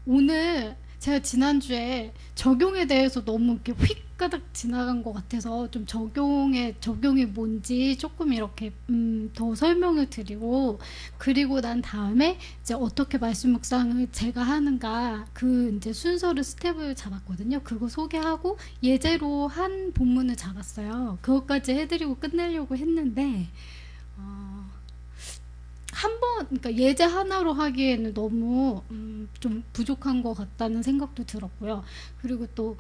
오늘 제가 지난주에 적용에 대해서 너무 이렇게 휙가닥 지나간 것 같아서 좀 적용이 뭔지 조금 이렇게 더 설명을 드리고, 그리고 난 다음에 이제 어떻게 말씀 묵상을 제가 하는가 그 이제 순서를 스텝을 잡았거든요. 그거 소개하고 예제로 한 본문을 잡았어요. 그것까지 해드리고 끝내려고 했는데 어, 한 번, 그러니까 예제 하나로 하기에는 너무 좀 부족한 것 같다는 생각도 들었고요. 그리고 또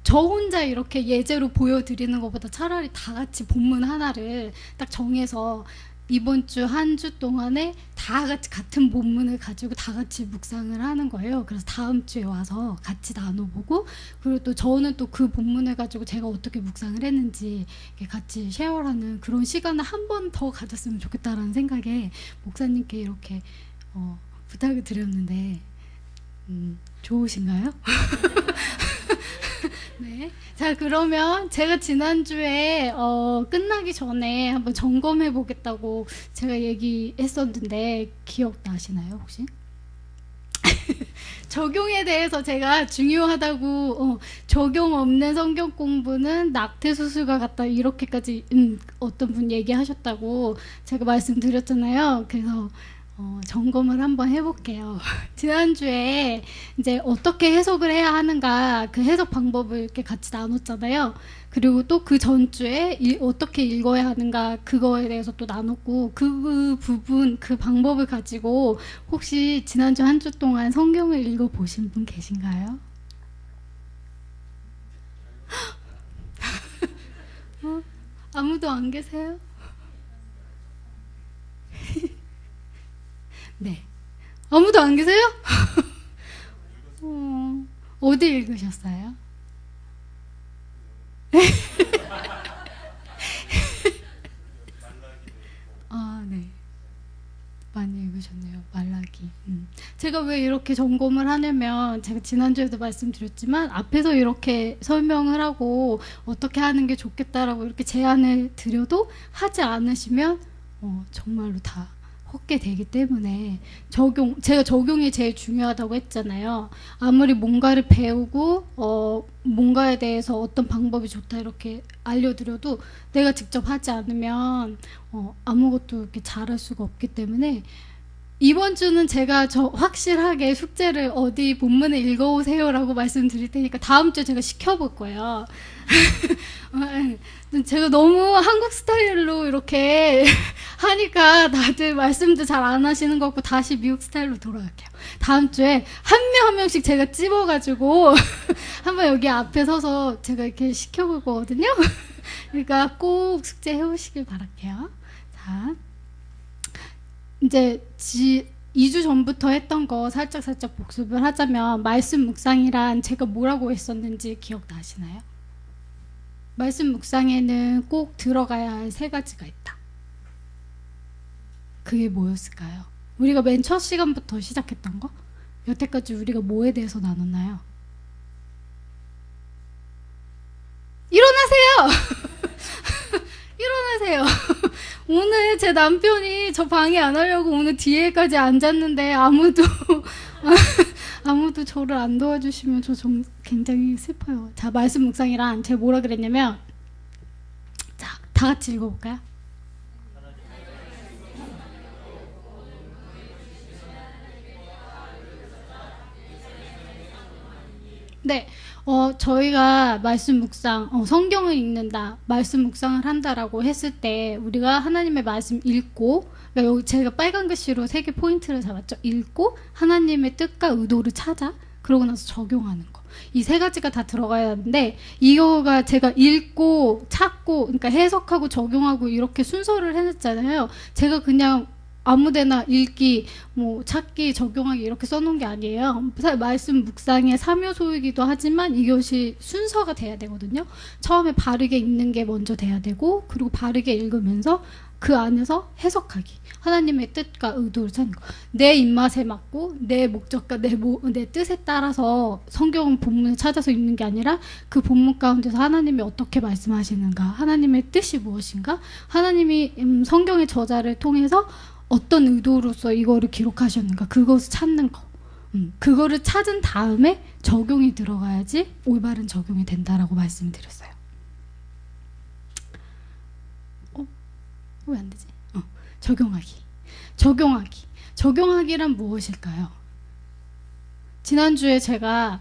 저 혼자 이렇게 예제로 보여드리는 것보다 차라리 다 같이 본문 하나를 딱 정해서 이번 주 한 주 동안에 다 같이 같은 본문을 가지고 다 같이 묵상을 하는 거예요. 그래서 다음 주에 와서 같이 나눠보고, 그리고 또 저는 또 그 본문을 가지고 제가 어떻게 묵상을 했는지 이렇게 같이 쉐어하는 그런 시간을 한 번 더 가졌으면 좋겠다라는 생각에 목사님께 이렇게 부탁을 드렸는데 좋으신가요? 네. 자, 그러면 제가 지난주에 끝나기 전에 한번 점검해 보겠다고 제가 얘기했었는데 기억 나시나요, 혹시? 적용에 대해서 제가 중요하다고 적용 없는 성경 공부는 낙태 수술과 같다 이렇게까지 어떤 분 얘기하셨다고 제가 말씀드렸잖아요. 그래서 점검을 한번 해볼게요. 지난주에 이제 어떻게 해석을 해야 하는가 그 해석 방법을 이렇게 같이 나눴잖아요. 그리고 또 그 전주에 어떻게 읽어야 하는가 그거에 대해서 또 나눴고, 그 부분 그 방법을 가지고 혹시 지난주 한 주 동안 성경을 읽어보신 분 계신가요? 아무도 안 계세요? 네. 아무도 안 계세요? 어디 읽으셨어요? 아, 네. 많이 읽으셨네요. 말라기. 제가 왜 이렇게 점검을 하냐면, 제가 지난주에도 말씀드렸지만 앞에서 이렇게 설명을 하고 어떻게 하는 게 좋겠다라고 이렇게 제안을 드려도 하지 않으시면 정말로 다 헛게 되기 때문에 제가 적용이 제일 중요하다고 했잖아요. 아무리 뭔가를 배우고 뭔가에 대해서 어떤 방법이 좋다 이렇게 알려드려도 내가 직접 하지 않으면 아무것도 이렇게 잘할 수가 없기 때문에, 이번 주는 제가 확실하게 숙제를 어디 본문을 읽어오세요라고 말씀드릴 테니까 다음 주에 제가 시켜볼 거예요. 제가 너무 한국 스타일로 이렇게 하니까 다들 말씀도 잘 안 하시는 것 같고 다시 미국 스타일로 돌아갈게요. 다음 주에 한 명 한 명씩 제가 찝어가지고 한번 여기 앞에 서서 제가 이렇게 시켜볼 거거든요. 그러니까 꼭 숙제 해오시길 바랄게요. 자, 이제 2주 전부터 했던 거 살짝 복습을 하자면, 말씀 묵상이란 제가 뭐라고 했었는지 기억나시나요? 말씀 묵상에는 꼭 들어가야 할 세 가지가 있다. 그게 뭐였을까요? 우리가 맨 첫 시간부터 시작했던 거? 여태까지 우리가 뭐에 대해서 나눴나요? 일어나세요! 일어나세요. 오늘 제 남편이 저 방해 안 하려고 오늘 뒤에까지 앉았는데 아무도 저를 안 도와주시면 저 좀 굉장히 슬퍼요. 자, 말씀 묵상이란 제가 뭐라 그랬냐면, 자, 다 같이 읽어볼까요? 네, 저희가 말씀 묵상, 성경을 읽는다, 말씀 묵상을 한다라고 했을 때 우리가 하나님의 말씀 읽고, 그러니까 여기 제가 빨간 글씨로 3개 포인트를 잡았죠. 읽고 하나님의 뜻과 의도를 찾아, 그러고 나서 적용하는 거. 이 세 가지가 다 들어가야 하는데, 이거가 제가 읽고 찾고, 그러니까 해석하고 적용하고 이렇게 순서를 해놨잖아요. 제가 그냥 아무데나 읽기, 뭐 찾기, 적용하기 이렇게 써놓은 게 아니에요. 말씀 묵상의 3요소이기도 하지만 이것이 순서가 돼야 되거든요. 처음에 바르게 읽는 게 먼저 돼야 되고, 그리고 바르게 읽으면서 그 안에서 해석하기, 하나님의 뜻과 의도를 찾는 거. 내 입맛에 맞고 내 목적과 내 뜻에 따라서 성경 본문을 찾아서 읽는 게 아니라 그 본문 가운데서 하나님이 어떻게 말씀하시는가, 하나님의 뜻이 무엇인가, 하나님이 성경의 저자를 통해서 어떤 의도로서 이거를 기록하셨는가, 그것을 찾는 거. 그거를 찾은 다음에 적용이 들어가야지 올바른 적용이 된다라고 말씀드렸어요. 왜 안 되지? 적용하기. 적용하기란 무엇일까요? 지난주에 제가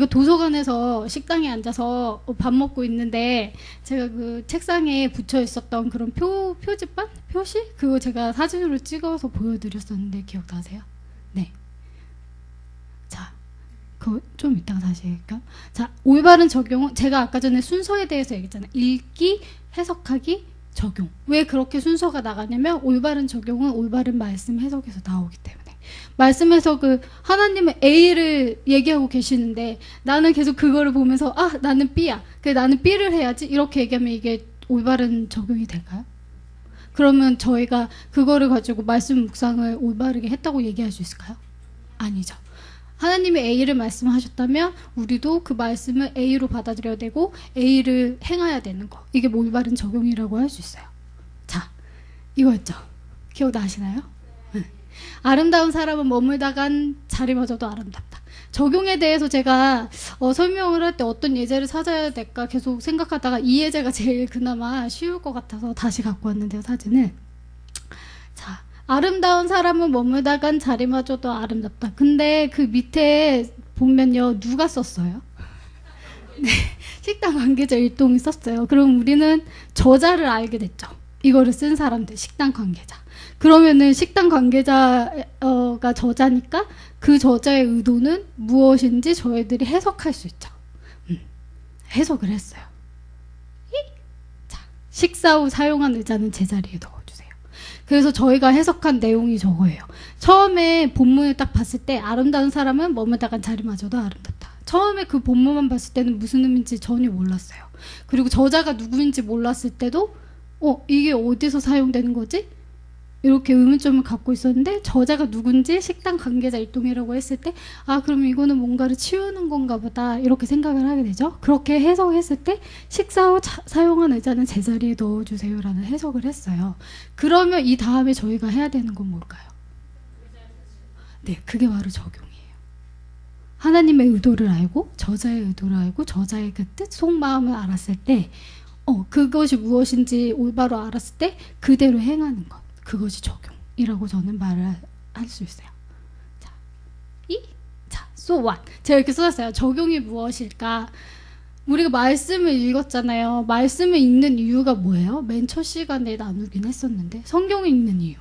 도서관에서 식당에 앉아서 밥 먹고 있는데 제가 그 책상에 붙여 있었던 그런 표지판? 표시? 그거 제가 사진으로 찍어서 보여드렸었는데 기억나세요? 네. 자, 그거 좀 이따가 다시 할까요? 자, 올바른 적용은 제가 아까 전에 순서에 대해서 얘기했잖아요. 읽기, 해석하기, 적용. 왜 그렇게 순서가 나가냐면 올바른 적용은 올바른 말씀 해석에서 나오기 때문에. 말씀에서 그 하나님은 A를 얘기하고 계시는데 나는 계속 그거를 보면서 나는 B야. 그래 나는 B를 해야지. 이렇게 얘기하면 이게 올바른 적용이 될까요? 그러면 저희가 그거를 가지고 말씀 묵상을 올바르게 했다고 얘기할 수 있을까요? 아니죠. 하나님이 A를 말씀하셨다면 우리도 그 말씀을 A로 받아들여야 되고 A를 행해야 되는 거. 이게 올바른 적용이라고 할 수 있어요. 자, 이거였죠. 기억나시나요? 네. 아름다운 사람은 머물다간 자리마저도 아름답다. 적용에 대해서 제가 설명을 할 때 어떤 예제를 찾아야 될까 계속 생각하다가 이 예제가 제일 그나마 쉬울 것 같아서 다시 갖고 왔는데요, 사진을. 자, 아름다운 사람은 머물다간 자리마저도 아름답다. 근데 그 밑에 보면요, 누가 썼어요? 네, 식당 관계자 일동이 썼어요. 그럼 우리는 저자를 알게 됐죠. 이거를 쓴 사람들, 식당 관계자. 그러면은 식당 관계자가 저자니까 그 저자의 의도는 무엇인지 저희들이 해석할 수 있죠. 해석을 했어요. 자, 식사 후 사용한 의자는 제자리에 넣어주세요. 그래서 저희가 해석한 내용이 저거예요. 처음에 본문을 딱 봤을 때 아름다운 사람은 머물다간 자리마저도 아름답다. 처음에 그 본문만 봤을 때는 무슨 의미인지 전혀 몰랐어요. 그리고 저자가 누구인지 몰랐을 때도 이게 어디서 사용되는 거지? 이렇게 의문점을 갖고 있었는데 저자가 누군지 식당 관계자 일동이라고 했을 때 그럼 이거는 뭔가를 치우는 건가 보다 이렇게 생각을 하게 되죠. 그렇게 해석했을 때 식사 후 사용한 의자는 제자리에 넣어주세요 라는 해석을 했어요. 그러면 이 다음에 저희가 해야 되는 건 뭘까요? 네, 그게 바로 적용이에요. 하나님의 의도를 알고 저자의 의도를 알고 저자의 그 뜻, 속마음을 알았을 때 그것이 무엇인지 올바로 알았을 때 그대로 행하는 것, 그것이 적용이라고 저는 말을 할 수 있어요. 자, so what? 제가 이렇게 써놨어요. 적용이 무엇일까? 우리가 말씀을 읽었잖아요. 말씀을 읽는 이유가 뭐예요? 맨 첫 시간에 나누긴 했었는데 성경을 읽는 이유.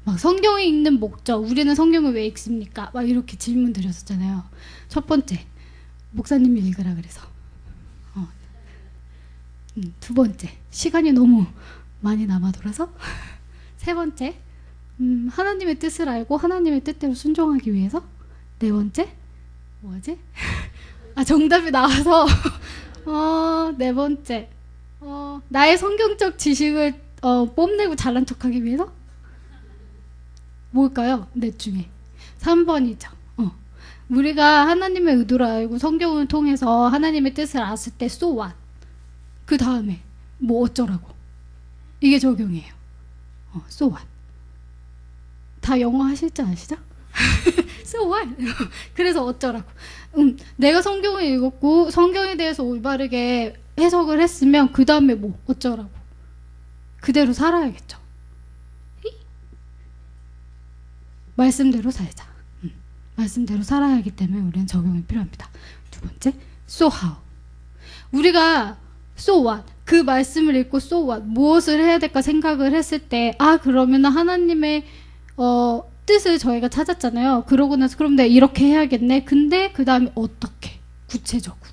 막 성경을 읽는 목적, 우리는 성경을 왜 읽습니까? 막 이렇게 질문 드렸었잖아요. 첫 번째, 목사님이 읽으라 그래서. 두 번째, 시간이 너무 많이 남아돌아서. 세 번째, 하나님의 뜻을 알고 하나님의 뜻대로 순종하기 위해서. 네 번째, 뭐지? 정답이 나와서. 네 번째, 나의 성경적 지식을 뽐내고 잘난 척하기 위해서. 뭘까요? 넷 중에 3번이죠. 우리가 하나님의 의도를 알고 성경을 통해서 하나님의 뜻을 알았을 때 so what? 그 다음에 뭐 어쩌라고? 이게 적용이에요. so what? 다 영어 하실 줄 아시죠? so what? 그래서 어쩌라고? 내가 성경을 읽었고 성경에 대해서 올바르게 해석을 했으면 그 다음에 뭐 어쩌라고? 그대로 살아야겠죠. 말씀대로 살자. 말씀대로 살아야 하기 때문에 우리는 적용이 필요합니다. 두 번째, so how. 우리가 so what, 그 말씀을 읽고 so what, 무엇을 해야 될까 생각을 했을 때 그러면 하나님의 뜻을 저희가 찾았잖아요. 그러고 나서 그럼 내가 이렇게 해야겠네. 근데 그 다음에 어떻게, 구체적으로.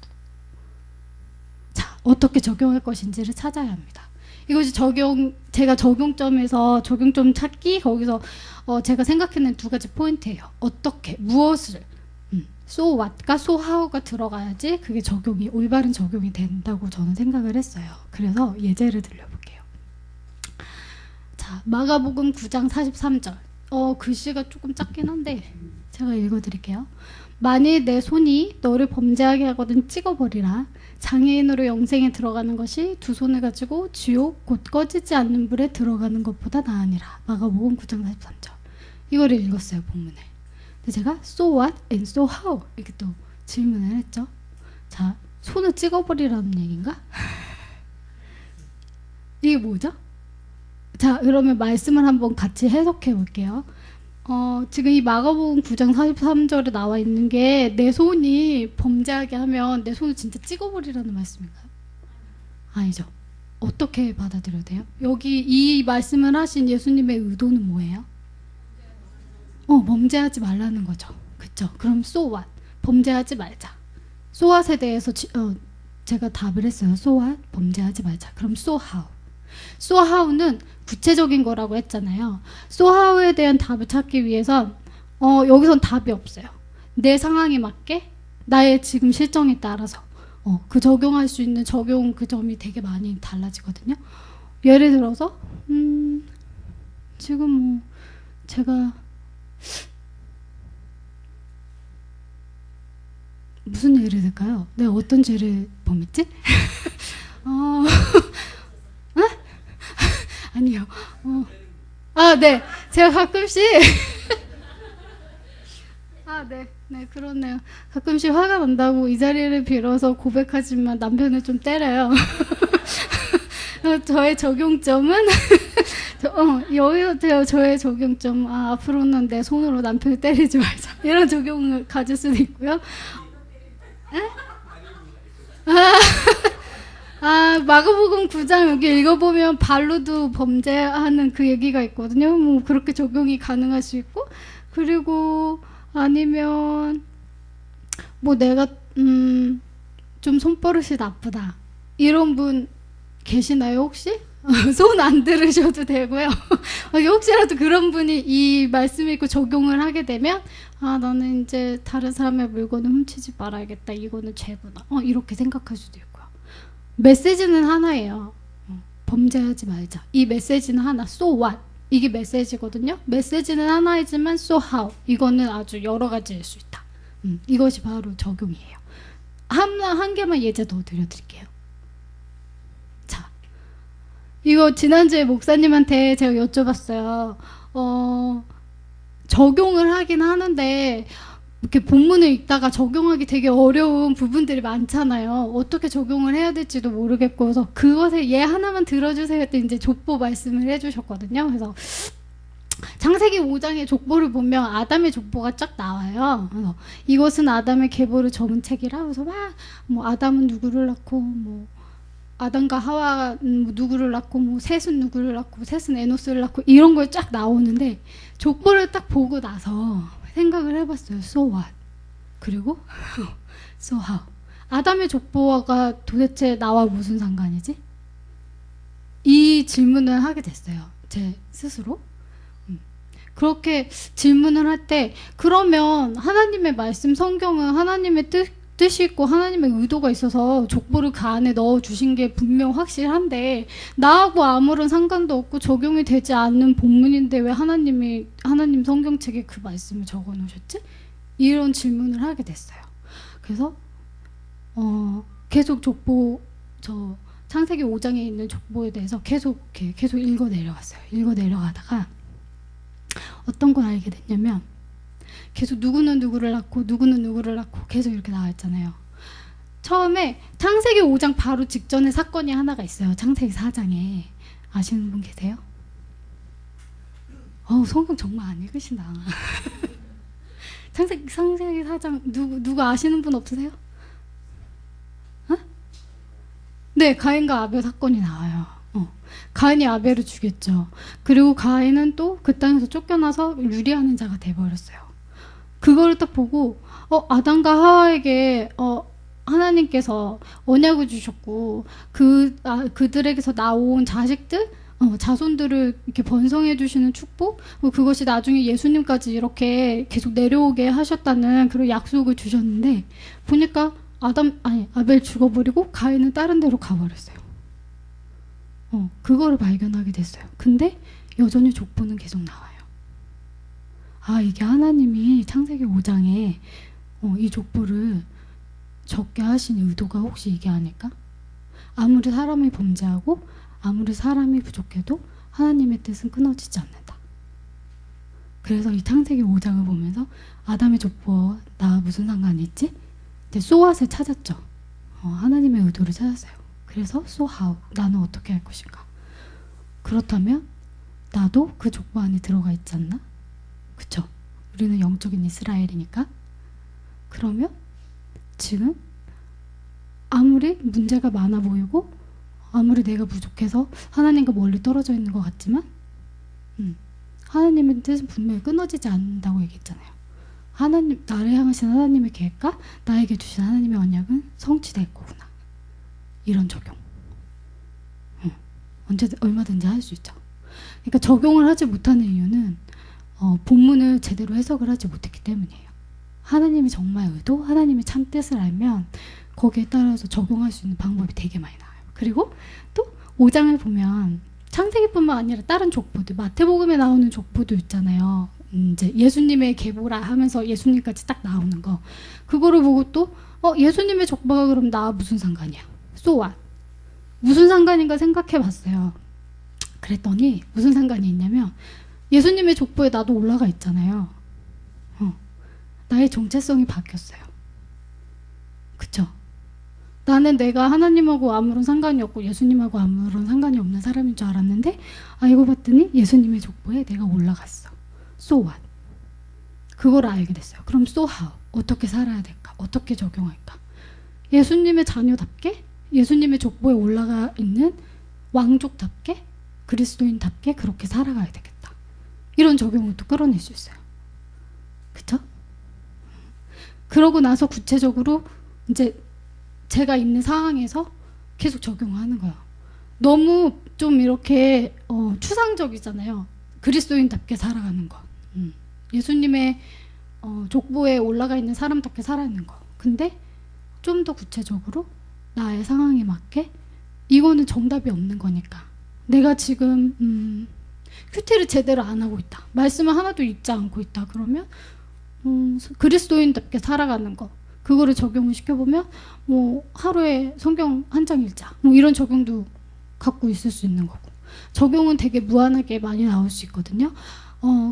자, 어떻게 적용할 것인지를 찾아야 합니다. 이것이 제가 적용점에서 적용점 찾기, 거기서 제가 생각해낸 두 가지 포인트예요. 어떻게, 무엇을, so what과 so how가 들어가야지 그게 적용이, 올바른 적용이 된다고 저는 생각을 했어요. 그래서 예제를 들려볼게요. 자, 마가복음 9장 43절. 글씨가 조금 작긴 한데 제가 읽어드릴게요. 만일 내 손이 너를 범죄하게 하거든 찍어버리라. 장애인으로 영생에 들어가는 것이 두 손을 가지고 지옥 곧 꺼지지 않는 불에 들어가는 것보다 나으니라. 마가복음 9장 43절. 이거를 읽었어요, 본문을. 근데 제가 so what and so how 이렇게 또 질문을 했죠. 자, 손을 찍어버리라는 얘기인가? 이게 뭐죠? 자, 그러면 말씀을 한번 같이 해석해 볼게요. 지금 이 마가복음 9장 43절에 나와 있는 게 내 손이 범죄하게 하면 내 손을 진짜 찍어버리라는 말씀인가요? 아니죠. 어떻게 받아들여야 돼요? 여기 이 말씀을 하신 예수님의 의도는 뭐예요? 범죄하지 말라는 거죠. 그쵸? 그럼 so what? 범죄하지 말자. so what에 대해서 제가 답을 했어요. so what? 범죄하지 말자. 그럼 so how? so how는 구체적인 거라고 했잖아요. so how에 대한 답을 찾기 위해선 여기선 답이 없어요. 내 상황에 맞게 나의 지금 실정에 따라서 그 적용할 수 있는 적용 그 점이 되게 많이 달라지거든요. 예를 들어서 지금 뭐 제가 무슨 예를 들까요? 내가 어떤 죄를 범했지? 아니요. 네. 제가 가끔씩 네, 그렇네요. 가끔씩 화가 난다고 이 자리를 빌어서 고백하지만 남편을 좀 때려요. 저의 적용점은 여기서 저의 적용점 앞으로는 내 손으로 남편을 때리지 말자 이런 적용을 가질 수도 있고요. 마가복음 9장 여기 읽어보면 발로도 범죄하는 그 얘기가 있거든요. 뭐 그렇게 적용이 가능할 수 있고, 그리고 아니면 뭐 내가 좀 손버릇이 나쁘다 이런 분 계시나요 혹시? 손 안 들으셔도 되고요. 혹시라도 그런 분이 이 말씀 읽고 적용을 하게 되면 나는 이제 다른 사람의 물건을 훔치지 말아야겠다. 이거는 죄구나. 이렇게 생각할 수도 있고요. 메시지는 하나예요. 범죄하지 말자. 이 메시지는 하나. So what? 이게 메시지거든요. 메시지는 하나이지만 so how? 이거는 아주 여러 가지일 수 있다. 이것이 바로 적용이에요. 한 개만 예제 더 드려드릴게요. 자, 이거 지난주에 목사님한테 제가 여쭤봤어요. 적용을 하긴 하는데 이렇게 본문을 읽다가 적용하기 되게 어려운 부분들이 많잖아요. 어떻게 적용을 해야 될지도 모르겠고, 그래서 그것에 얘 하나만 들어주세요 했더니 이제 족보 말씀을 해주셨거든요. 그래서 창세기 5장의 족보를 보면 아담의 족보가 쫙 나와요. 그래서 이것은 아담의 계보를 적은 책이라. 그래서 뭐 아담은 누구를 낳고, 뭐 아담과 하와가 누구를 낳고, 뭐 셋은 누구를 낳고, 셋은 에노스를 낳고, 이런 걸 쫙 나오는데 족보를 딱 보고 나서 생각을 해봤어요. So what? 그리고 so how? 아담의 족보가 도대체 나와 무슨 상관이지? 이 질문을 하게 됐어요. 제 스스로. 그렇게 질문을 할 때, 그러면 하나님의 말씀 성경은 하나님의 뜻이 있고 하나님의 의도가 있어서 족보를 그 안에 넣어주신 게 분명 확실한데, 나하고 아무런 상관도 없고 적용이 되지 않는 본문인데 왜 하나님 성경책에 그 말씀을 적어 놓으셨지? 이런 질문을 하게 됐어요. 그래서 계속 족보, 창세기 5장에 있는 족보에 대해서 계속 읽어 내려갔어요. 읽어 내려가다가 어떤 걸 알게 됐냐면, 계속 누구는 누구를 낳고 누구는 누구를 낳고 계속 이렇게 나와 있잖아요. 처음에 창세기 5장 바로 직전에 사건이 하나가 있어요. 창세기 4장에. 아시는 분 계세요? 성경 정말 안 읽으신다. 창세기 4장 누구 아시는 분 없으세요? 네, 가인과 아벨 사건이 나와요. 가인이 아벨을 죽였죠. 그리고 가인은 또 그 땅에서 쫓겨나서 유리하는 자가 돼버렸어요. 그거를 딱 보고 아담과 하와에게 하나님께서 언약을 주셨고 그들에게서 나온 자식들, 자손들을 이렇게 번성해 주시는 축복, 그것이 나중에 예수님까지 이렇게 계속 내려오게 하셨다는 그런 약속을 주셨는데, 보니까 아벨 죽어버리고 가인은 다른 데로 가버렸어요. 그거를 발견하게 됐어요. 근데 여전히 족보는 계속 나와요. 이게 하나님이 창세기 5장에 이 족보를 적게 하신 의도가 혹시 이게 아닐까? 아무리 사람이 범죄하고 아무리 사람이 부족해도 하나님의 뜻은 끊어지지 않는다. 그래서 이 창세기 5장을 보면서 아담의 족보와 나 무슨 상관이 있지? 이제 소왓을 찾았죠. 하나님의 의도를 찾았어요. 그래서 so how, 나는 어떻게 할 것인가? 그렇다면 나도 그 족보 안에 들어가 있지 않나? 그쵸? 우리는 영적인 이스라엘이니까. 그러면 지금 아무리 문제가 많아 보이고 아무리 내가 부족해서 하나님과 멀리 떨어져 있는 것 같지만 하나님의 뜻은 분명히 끊어지지 않는다고 얘기했잖아요. 하나님, 나를 향하신 하나님의 계획과 나에게 주신 하나님의 언약은 성취될 거구나. 이런 적용. 얼마든지 할 수 있죠. 그러니까 적용을 하지 못하는 이유는 본문을 제대로 해석을 하지 못했기 때문이에요. 하나님이 정말 의도, 하나님의 참 뜻을 알면 거기에 따라서 적용할 수 있는 방법이 되게 많이 나와요. 그리고 또 5장을 보면 창세기뿐만 아니라 다른 족보들, 마태복음에 나오는 족보도 있잖아요. 이제 예수님의 계보라 하면서 예수님까지 딱 나오는 거. 그거를 보고 또 예수님의 족보가 그럼 나 무슨 상관이야? So what? 무슨 상관인가 생각해 봤어요. 그랬더니 무슨 상관이 있냐면 예수님의 족보에 나도 올라가 있잖아요. 나의 정체성이 바뀌었어요. 그쵸? 나는 내가 하나님하고 아무런 상관이 없고 예수님하고 아무런 상관이 없는 사람인 줄 알았는데 알고 봤더니 예수님의 족보에 내가 올라갔어. So what? 그걸 알게 됐어요. 그럼 so how? 어떻게 살아야 될까? 어떻게 적용할까? 예수님의 자녀답게 예수님의 족보에 올라가 있는 왕족답게 그리스도인답게 그렇게 살아가야 되겠다. 이런 적용을 또 끌어낼 수 있어요. 그쵸? 그러고 나서 구체적으로 이제 제가 있는 상황에서 계속 적용하는 거예요. 너무 좀 이렇게 추상적이잖아요. 그리스도인답게 살아가는 거. 예수님의 족보에 올라가 있는 사람답게 살아가는 거. 근데 좀 더 구체적으로 나의 상황에 맞게 이거는 정답이 없는 거니까 내가 지금 큐티를 제대로 안 하고 있다. 말씀을 하나도 읽지 않고 있다. 그러면 그리스도인답게 살아가는 거 그거를 적용을 시켜보면 뭐 하루에 성경 한 장 읽자 뭐 이런 적용도 갖고 있을 수 있는 거고 적용은 되게 무한하게 많이 나올 수 있거든요.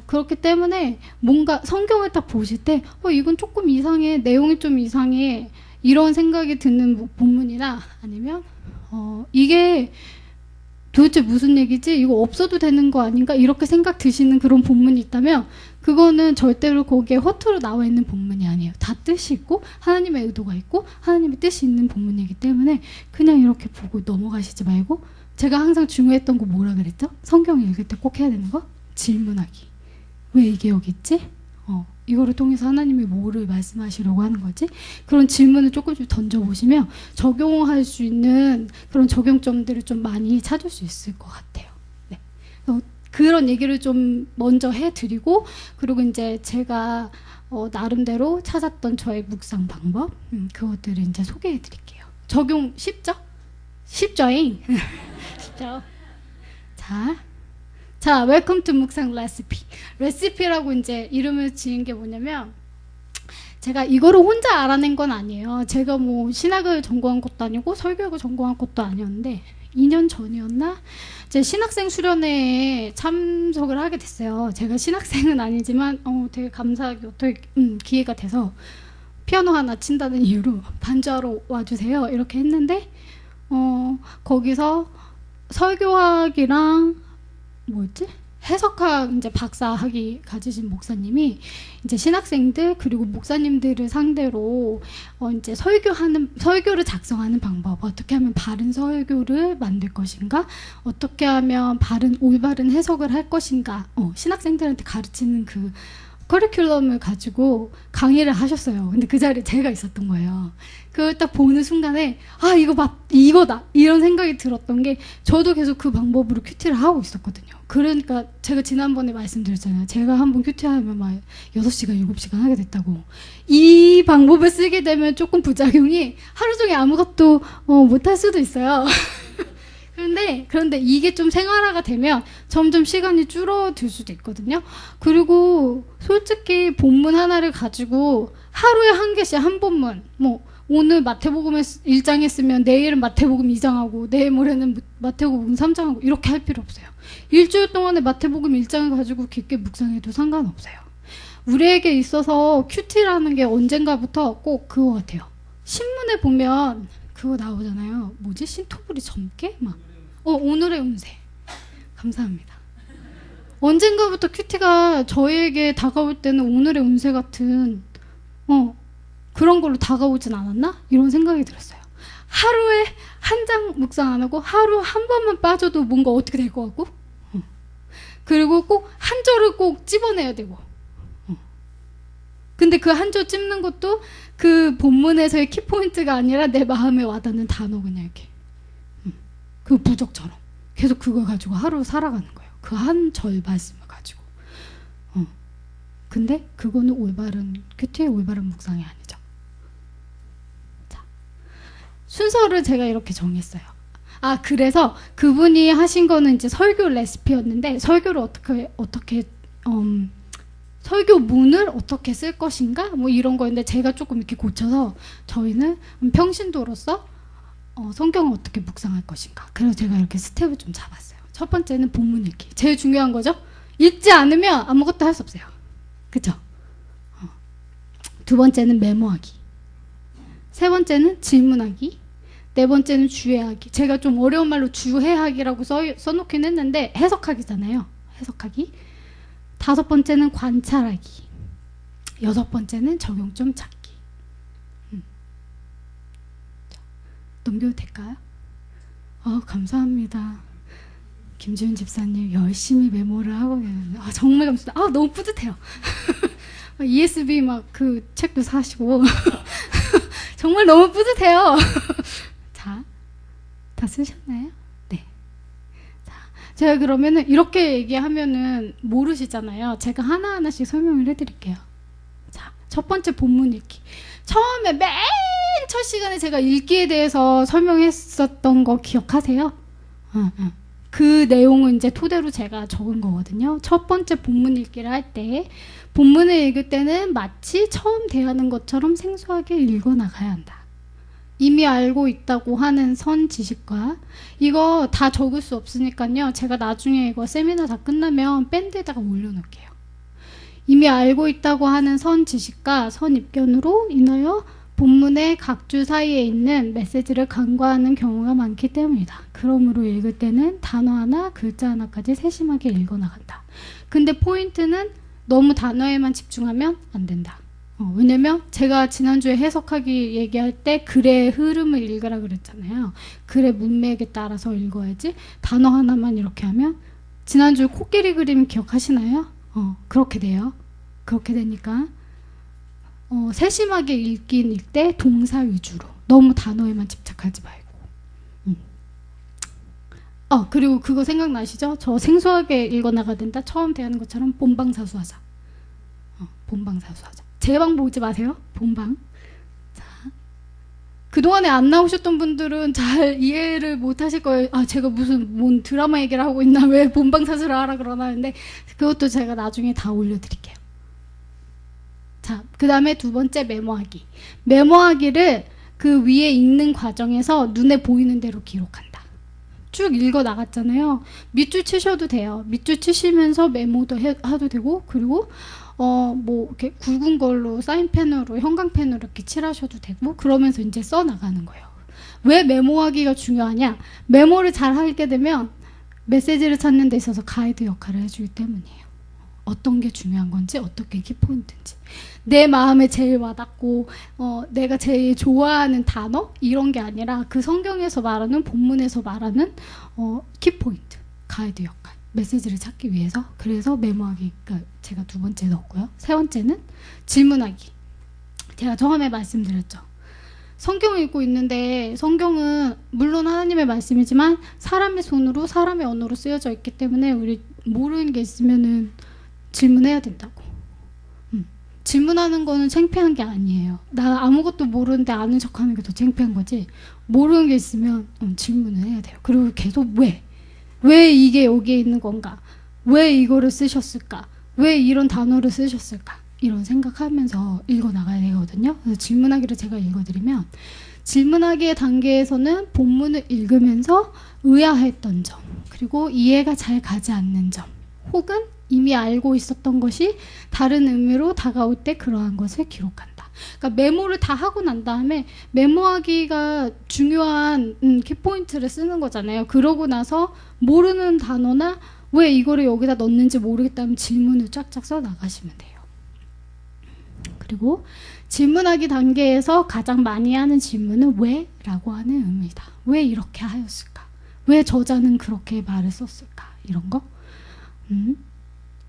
그렇기 때문에 뭔가 성경을 딱 보실 때 이건 조금 이상해 내용이 좀 이상해 이런 생각이 드는 본문이나 아니면 이게 도대체 무슨 얘기지? 이거 없어도 되는 거 아닌가? 이렇게 생각 드시는 그런 본문이 있다면 그거는 절대로 거기에 허투루 나와 있는 본문이 아니에요. 다 뜻이 있고 하나님의 의도가 있고 하나님의 뜻이 있는 본문이기 때문에 그냥 이렇게 보고 넘어가시지 말고 제가 항상 중요했던 거 뭐라 그랬죠? 성경 읽을 때 꼭 해야 되는 거? 질문하기. 왜 이게 여기 있지? 이거를 통해서 하나님이 뭐를 말씀하시려고 하는 거지? 그런 질문을 조금씩 던져보시면 적용할 수 있는 그런 적용점들을 좀 많이 찾을 수 있을 것 같아요. 네. 그런 얘기를 좀 먼저 해드리고 그리고 이제 제가 나름대로 찾았던 저의 묵상 방법 그것들을 이제 소개해드릴게요. 적용 쉽죠? 쉽죠잉? 쉽죠? 자, 웰컴 투 묵상 레시피. 레시피라고 이제 이름을 지은 게 뭐냐면 제가 이거를 혼자 알아낸 건 아니에요. 제가 뭐 신학을 전공한 것도 아니고 설교학을 전공한 것도 아니었는데 2년 전이었나? 제 신학생 수련회에 참석을 하게 됐어요. 제가 신학생은 아니지만 되게 감사하게 어떻게 기회가 돼서 피아노 하나 친다는 이유로 반주하러 와주세요. 이렇게 했는데 거기서 설교학이랑 뭐였지? 해석학 이제 박사학위 가지신 목사님이 이제 신학생들 그리고 목사님들을 상대로 이제 설교를 작성하는 방법, 어떻게 하면 바른 설교를 만들 것인가, 어떻게 하면 올바른 해석을 할 것인가, 신학생들한테 가르치는 그 커리큘럼을 가지고 강의를 하셨어요. 근데 그 자리에 제가 있었던 거예요. 그걸 딱 보는 순간에 이거다 이런 생각이 들었던 게 저도 계속 그 방법으로 큐티를 하고 있었거든요. 그러니까 제가 지난번에 말씀드렸잖아요. 제가 한번 큐티하면 막 6시간 7시간 하게 됐다고. 이 방법을 쓰게 되면 조금 부작용이 하루 종일 아무것도 못할 수도 있어요. 그런데 이게 좀 생활화가 되면 점점 시간이 줄어들 수도 있거든요. 그리고 솔직히 본문 하나를 가지고 하루에 한 개씩 한 본문, 뭐 오늘 마태복음 1장 했으면 내일은 마태복음 2장하고 내일 모레는 마태복음 3장하고 이렇게 할 필요 없어요. 일주일 동안에 마태복음 1장을 가지고 깊게 묵상해도 상관없어요. 우리에게 있어서 큐티라는 게 언젠가부터 꼭 그거 같아요. 신문에 보면 그거 나오잖아요. 뭐지? 신토부리 점괘? 막. 오늘의 운세. 감사합니다. 언젠가부터 큐티가 저희에게 다가올 때는 오늘의 운세 같은 그런 걸로 다가오진 않았나? 이런 생각이 들었어요. 하루에 한 장 묵상 안 하고 하루 한 번만 빠져도 뭔가 어떻게 될 것 같고 그리고 꼭 한 절을 꼭 찝어내야 되고 근데 그 한 절 찝는 것도 그 본문에서의 키포인트가 아니라 내 마음에 와닿는 단어 그냥 이렇게 그 부적처럼 계속 그걸 가지고 하루 살아가는 거예요. 그 한 절 말씀을 가지고 근데 그거는 올바른 큐티의 올바른 묵상이 아니죠. 자, 순서를 제가 이렇게 정했어요. 그래서 그분이 하신 거는 이제 설교 레시피였는데 설교를 어떻게 설교문을 어떻게 쓸 것인가 뭐 이런 거였는데 제가 조금 이렇게 고쳐서 저희는 평신도로서 성경을 어떻게 묵상할 것인가. 그래서 제가 이렇게 스텝을 좀 잡았어요. 첫 번째는 본문 읽기. 제일 중요한 거죠. 읽지 않으면 아무것도 할 수 없어요. 그쵸? 두 번째는 메모하기. 세 번째는 질문하기. 네 번째는 주해하기. 제가 좀 어려운 말로 주해하기라고 써놓긴 했는데 해석하기잖아요. 해석하기. 다섯 번째는 관찰하기. 여섯 번째는 적용점 찾기. 자, 넘겨도 될까요? 감사합니다. 김지훈 집사님 열심히 메모를 하고 계는데 정말 감사합니다. 너무 뿌듯해요. ESB 막 그 책도 사시고 정말 너무 뿌듯해요. 자, 다 쓰셨나요? 네. 자, 제가 그러면은 이렇게 얘기하면은 모르시잖아요. 제가 하나하나씩 설명을 해드릴게요. 자, 첫 번째 본문 읽기. 처음에 맨 첫 시간에 제가 읽기에 대해서 설명했었던 거 기억하세요? 그 내용은 이제 토대로 제가 적은 거거든요. 첫 번째 본문 읽기를 할 때 본문을 읽을 때는 마치 처음 대하는 것처럼 생소하게 읽어나가야 한다. 이미 알고 있다고 하는 선 지식과 이거 다 적을 수 없으니까요. 제가 나중에 이거 세미나 다 끝나면 밴드에다가 올려놓을게요. 이미 알고 있다고 하는 선 지식과 선 입견으로 인하여 본문의 각 줄 사이에 있는 메시지를 간과하는 경우가 많기 때문이다. 그러므로 읽을 때는 단어 하나, 글자 하나까지 세심하게 읽어나간다. 근데 포인트는 너무 단어에만 집중하면 안 된다. 왜냐면 제가 지난주에 해석하기 얘기할 때 글의 흐름을 읽으라 그랬잖아요. 글의 문맥에 따라서 읽어야지 단어 하나만 이렇게 하면 지난주 코끼리 그림 기억하시나요? 그렇게 돼요. 그렇게 되니까 세심하게 읽긴 읽되 동사 위주로 너무 단어에만 집착하지 말고 그리고 그거 생각나시죠? 저 생소하게 읽어나가야 된다. 처음 대하는 것처럼 본방사수하자. 본방사수하자. 제 방 보지 마세요. 본방. 자, 그동안에 안 나오셨던 분들은 잘 이해를 못 하실 거예요. 제가 뭔 드라마 얘기를 하고 있나 왜 본방사수를 하라 그러나는데 그것도 제가 나중에 다 올려드릴게요. 자, 그 다음에 두 번째 메모하기. 메모하기를 그 위에 읽는 과정에서 눈에 보이는 대로 기록한다. 쭉 읽어 나갔잖아요. 밑줄 치셔도 돼요. 밑줄 치시면서 메모도 해도 되고 그리고 뭐 이렇게 굵은 걸로 사인펜으로 형광펜으로 이렇게 칠하셔도 되고 그러면서 이제 써 나가는 거예요. 왜 메모하기가 중요하냐? 메모를 잘 하게 되면 메시지를 찾는 데 있어서 가이드 역할을 해주기 때문이에요. 어떤 게 중요한 건지 어떻게 키포인트인지 내 마음에 제일 와닿고 내가 제일 좋아하는 단어 이런 게 아니라 그 성경에서 말하는 본문에서 말하는 키포인트 가이드 역할 메시지를 찾기 위해서 그래서 메모하기가 제가 두 번째 넣었고요. 세 번째는 질문하기. 제가 처음에 말씀드렸죠. 성경을 읽고 있는데 성경은 물론 하나님의 말씀이지만 사람의 손으로 사람의 언어로 쓰여져 있기 때문에 우리 모르는 게 있으면은 질문해야 된다고. 질문하는 거는 창피한 게 아니에요. 나 아무것도 모르는데 아는 척하는 게 더 창피한 거지. 모르는 게 있으면 질문을 해야 돼요. 그리고 계속 왜 이게 여기에 있는 건가? 왜 이거를 쓰셨을까? 왜 이런 단어를 쓰셨을까? 이런 생각하면서 읽어 나가야 되거든요. 그래서 질문하기를 제가 읽어드리면, 질문하기의 단계에서는 본문을 읽으면서 의아했던 점, 그리고 이해가 잘 가지 않는 점, 혹은 이미 알고 있었던 것이 다른 의미로 다가올 때 그러한 것을 기록한다. 그러니까 메모를 다 하고 난 다음에 메모하기가 중요한 키포인트를 쓰는 거잖아요. 그러고 나서 모르는 단어나 왜 이거를 여기다 넣는지 모르겠다면 질문을 쫙쫙 써 나가시면 돼요. 그리고 질문하기 단계에서 가장 많이 하는 질문은 왜? 라고 하는 의미다. 왜 이렇게 하였을까? 왜 저자는 그렇게 말을 썼을까? 이런 거.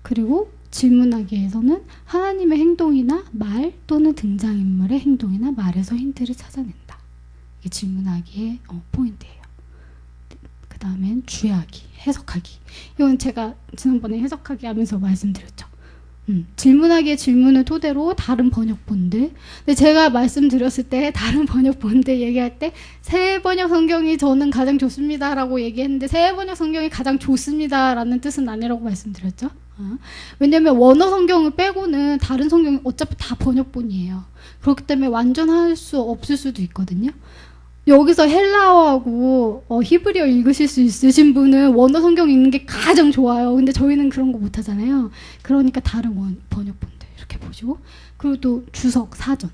그리고 질문하기에서는 하나님의 행동이나 말 또는 등장인물의 행동이나 말에서 힌트를 찾아낸다. 이게 질문하기의 포인트예요. 그 다음엔 주의하기, 해석하기. 이건 제가 지난번에 해석하기 하면서 말씀드렸죠. 질문하기의 질문을 토대로 다른 번역본들. 근데 제가 말씀드렸을 때 다른 번역본들 얘기할 때 새 번역 성경이 저는 가장 좋습니다라고 얘기했는데 새 번역 성경이 가장 좋습니다라는 뜻은 아니라고 말씀드렸죠. 왜냐면 원어 성경을 빼고는 다른 성경이 어차피 다 번역본이에요. 그렇기 때문에 완전할 수 없을 수도 있거든요. 여기서 헬라어하고 히브리어 읽으실 수 있으신 분은 원어 성경 읽는 게 가장 좋아요. 근데 저희는 그런 거 못하잖아요. 그러니까 다른 번역본들 이렇게 보시고, 그리고 또 주석, 사전,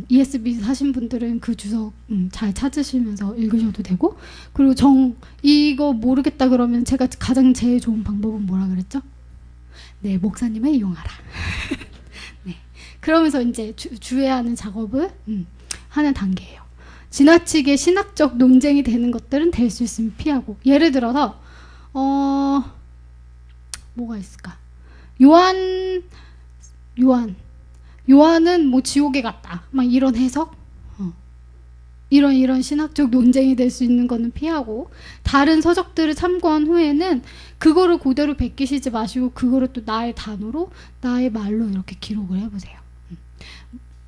ESV 사신 분들은 그 주석 잘 찾으시면서 읽으셔도 되고, 그리고 이거 모르겠다 그러면 제가 가장 제일 좋은 방법은 뭐라 그랬죠? 네, 목사님을 이용하라. 네, 그러면서 이제 주의하는 작업을 하는 단계예요. 지나치게 신학적 논쟁이 되는 것들은 될 수 있으면 피하고. 예를 들어서 뭐가 있을까? 요한은 뭐 지옥에 갔다. 막 이런 해석? 이런 신학적 논쟁이 될 수 있는 거는 피하고, 다른 서적들을 참고한 후에는 그거를 그대로 베끼시지 마시고 그거를 또 나의 단어로, 나의 말로 이렇게 기록을 해보세요.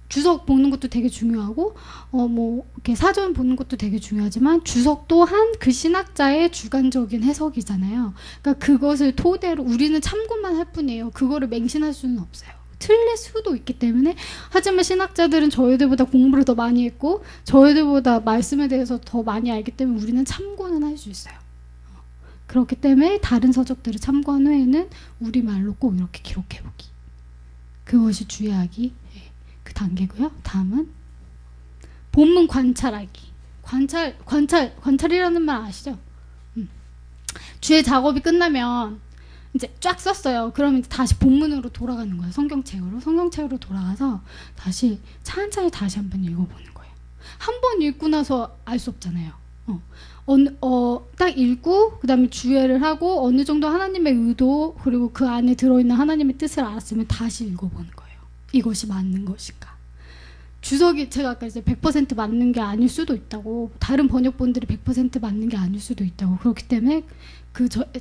주석 보는 것도 되게 중요하고, 뭐 이렇게 사전 보는 것도 되게 중요하지만 주석 또한 그 신학자의 주관적인 해석이잖아요. 그러니까 그것을 토대로 우리는 참고만 할 뿐이에요. 그거를 맹신할 수는 없어요. 틀릴 수도 있기 때문에. 하지만 신학자들은 저희들보다 공부를 더 많이 했고 저희들보다 말씀에 대해서 더 많이 알기 때문에 우리는 참고는 할 수 있어요. 그렇기 때문에 다른 서적들을 참고한 후에는 우리말로 꼭 이렇게 기록해보기. 그것이 주의하기 그 단계고요. 다음은 본문 관찰하기. 관찰이라는 말 아시죠? 주의 작업이 끝나면 이제 쫙 썼어요. 그러면 이제 다시 본문으로 돌아가는 거예요. 성경책으로 돌아가서 다시 찬찬히 다시 한번 읽어보는 거예요. 한 번 읽고 나서 알 수 없잖아요. 딱 읽고 그 다음에 주의를 하고 어느 정도 하나님의 의도 그리고 그 안에 들어있는 하나님의 뜻을 알았으면 다시 읽어보는 거예요. 이것이 맞는 것인가? 주석이 제가 아까 이제 100% 맞는 게 아닐 수도 있다고, 다른 번역본들이 100% 맞는 게 아닐 수도 있다고. 그렇기 때문에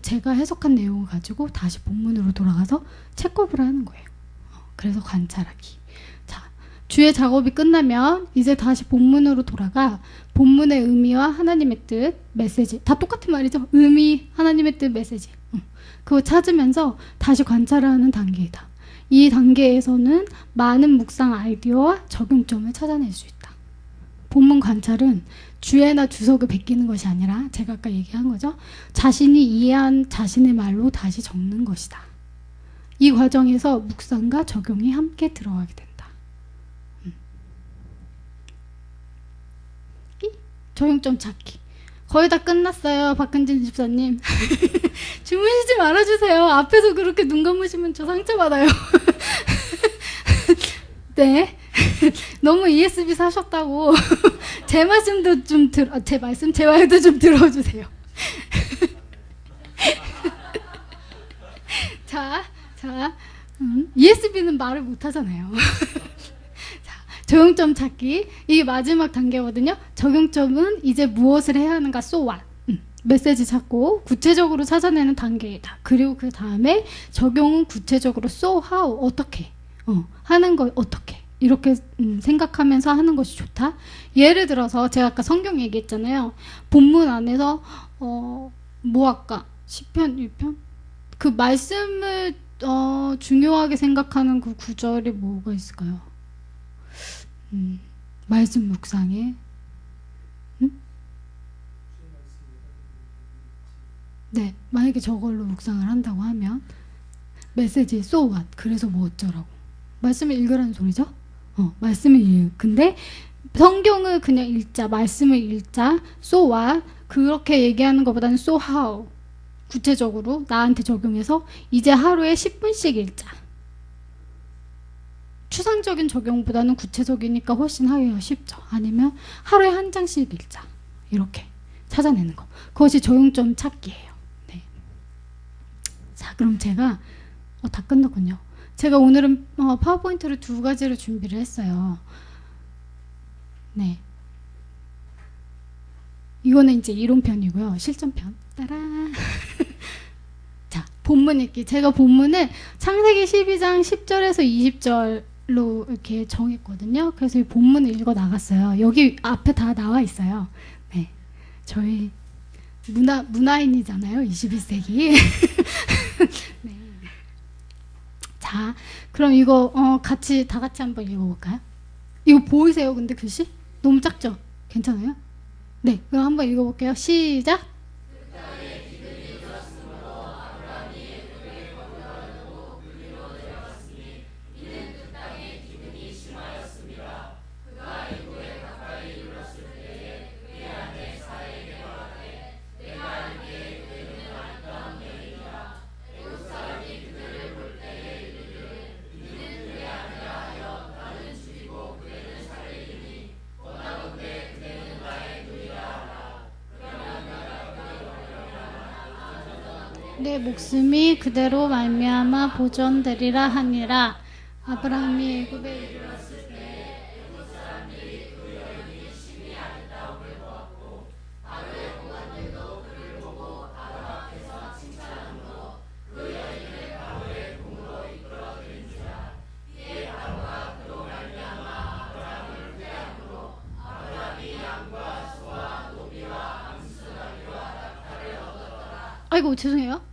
제가 해석한 내용을 가지고 다시 본문으로 돌아가서 체크업을 하는 거예요. 그래서 관찰하기. 자, 주의 작업이 끝나면 이제 다시 본문으로 돌아가 본문의 의미와 하나님의 뜻, 메시지 다 똑같은 말이죠. 의미, 하나님의 뜻, 메시지 그거 찾으면서 다시 관찰을 하는 단계이다. 이 단계에서는 많은 묵상 아이디어와 적용점을 찾아낼 수 있다. 본문 관찰은 주애나 주석을 베끼는 것이 아니라 제가 아까 얘기한 거죠. 자신이 이해한 자신의 말로 다시 적는 것이다. 이 과정에서 묵상과 적용이 함께 들어가게 된다. 적용점 찾기. 거의 다 끝났어요, 박근진 집사님. 주무시지 말아주세요. 앞에서 그렇게 눈 감으시면 저 상처받아요. 네. 너무 ESV 사셨다고. 제 말씀도 좀 제 말도 좀 들어주세요. 자, ESV는 말을 못 하잖아요. 적용점 찾기. 이게 마지막 단계거든요. 적용점은 이제 무엇을 해야 하는가, so what. 메시지 찾고 구체적으로 찾아내는 단계이다. 그리고 그 다음에 적용은 구체적으로 so how, 어떻게 하는 걸 어떻게 이렇게 생각하면서 하는 것이 좋다. 예를 들어서 제가 아까 성경 얘기했잖아요. 본문 안에서 뭐 아까 시편 1편 그 말씀을 중요하게 생각하는 그 구절이 뭐가 있을까요? 말씀 묵상에 네, 만약에 저걸로 묵상을 한다고 하면 메시지 so what 그래서 뭐 어쩌라고 말씀을 읽으라는 소리죠. 말씀을 근데 성경을 그냥 읽자, 말씀을 읽자, so what 그렇게 얘기하는 것보다는 so how 구체적으로 나한테 적용해서 이제 하루에 10분씩 읽자. 추상적인 적용보다는 구체적이니까 훨씬 하기가 쉽죠. 아니면 하루에 한 장씩 읽자. 이렇게 찾아내는 거. 그것이 적용점 찾기예요. 네. 자, 그럼 제가 다 끝났군요. 제가 오늘은 파워포인트를 2가지를 준비를 했어요. 네. 이거는 이제 이론편이고요. 실전편. 따라. 자, 본문 읽기. 제가 본문을 창세기 12장 10절에서 20절로 이렇게 정했거든요. 그래서 이 본문을 읽어 나갔어요. 여기 앞에 다 나와 있어요. 네. 저희 문화인이잖아요. 21세기. 네. 자, 그럼 이거 다 같이 한번 읽어볼까요? 이거 보이세요? 근데 글씨? 너무 작죠? 괜찮아요? 네, 그럼 한번 읽어볼게요. 시작! 내 목숨이 그대로 말미암아 보존되리라 하니라. 아브라함이 애굽에 이르렀을 때 애굽 사람들이 그 여인이 심히 아름다움을 보았고 바로의 공관들도 그를 보고 바로 앞에서 칭찬함으로 그 여인을 바로의 궁으로 이끌어 들인지라. 이에 바로가 그로 말미암아 아브라함을 후대함으로 아브라함이 양과 소와 노비와 암수나귀와 낙타를 얻었더라. 아이고 죄송해요.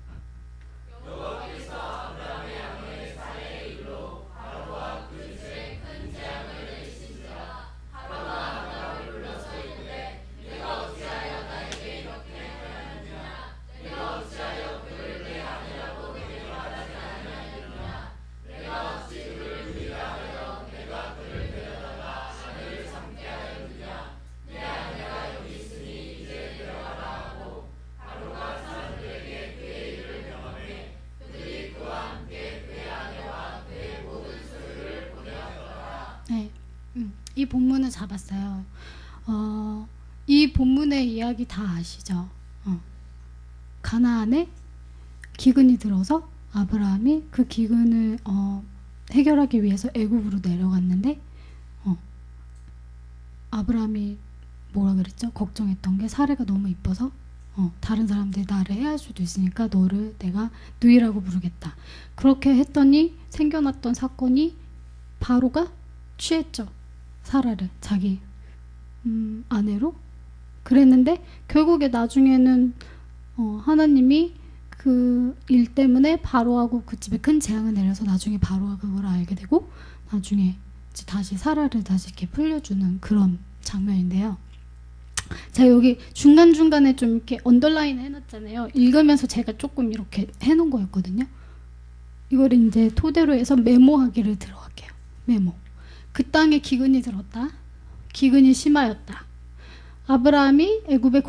네, 이 본문을 잡았어요. 이 본문의 이야기 다 아시죠? 가나안에 기근이 들어서 아브라함이 그 기근을 해결하기 위해서 애굽으로 내려갔는데 아브라함이 뭐라 그랬죠? 걱정했던 게 사례가 너무 이뻐서 다른 사람들이 나를 해할 수도 있으니까 너를 내가 누이라고 부르겠다. 그렇게 했더니 생겨났던 사건이 바로가 취했죠. 사라를 자기 아내로 그랬는데 결국에 나중에는 하나님이 그 일 때문에 바로하고 그 집에 큰 재앙을 내려서 나중에 바로가 그걸 알게 되고 나중에 이제 다시 사라를 다시 이렇게 풀려주는 그런 장면인데요. 자, 여기 중간중간에 좀 이렇게 언더라인 해놨잖아요. 읽으면서 제가 조금 이렇게 해놓은 거였거든요. 이걸 이제 토대로 해서 메모하기를 들어갈게요. 메모. 그 땅에 기근이 들었다. 기근이 심하였다. 아브라함이 애굽에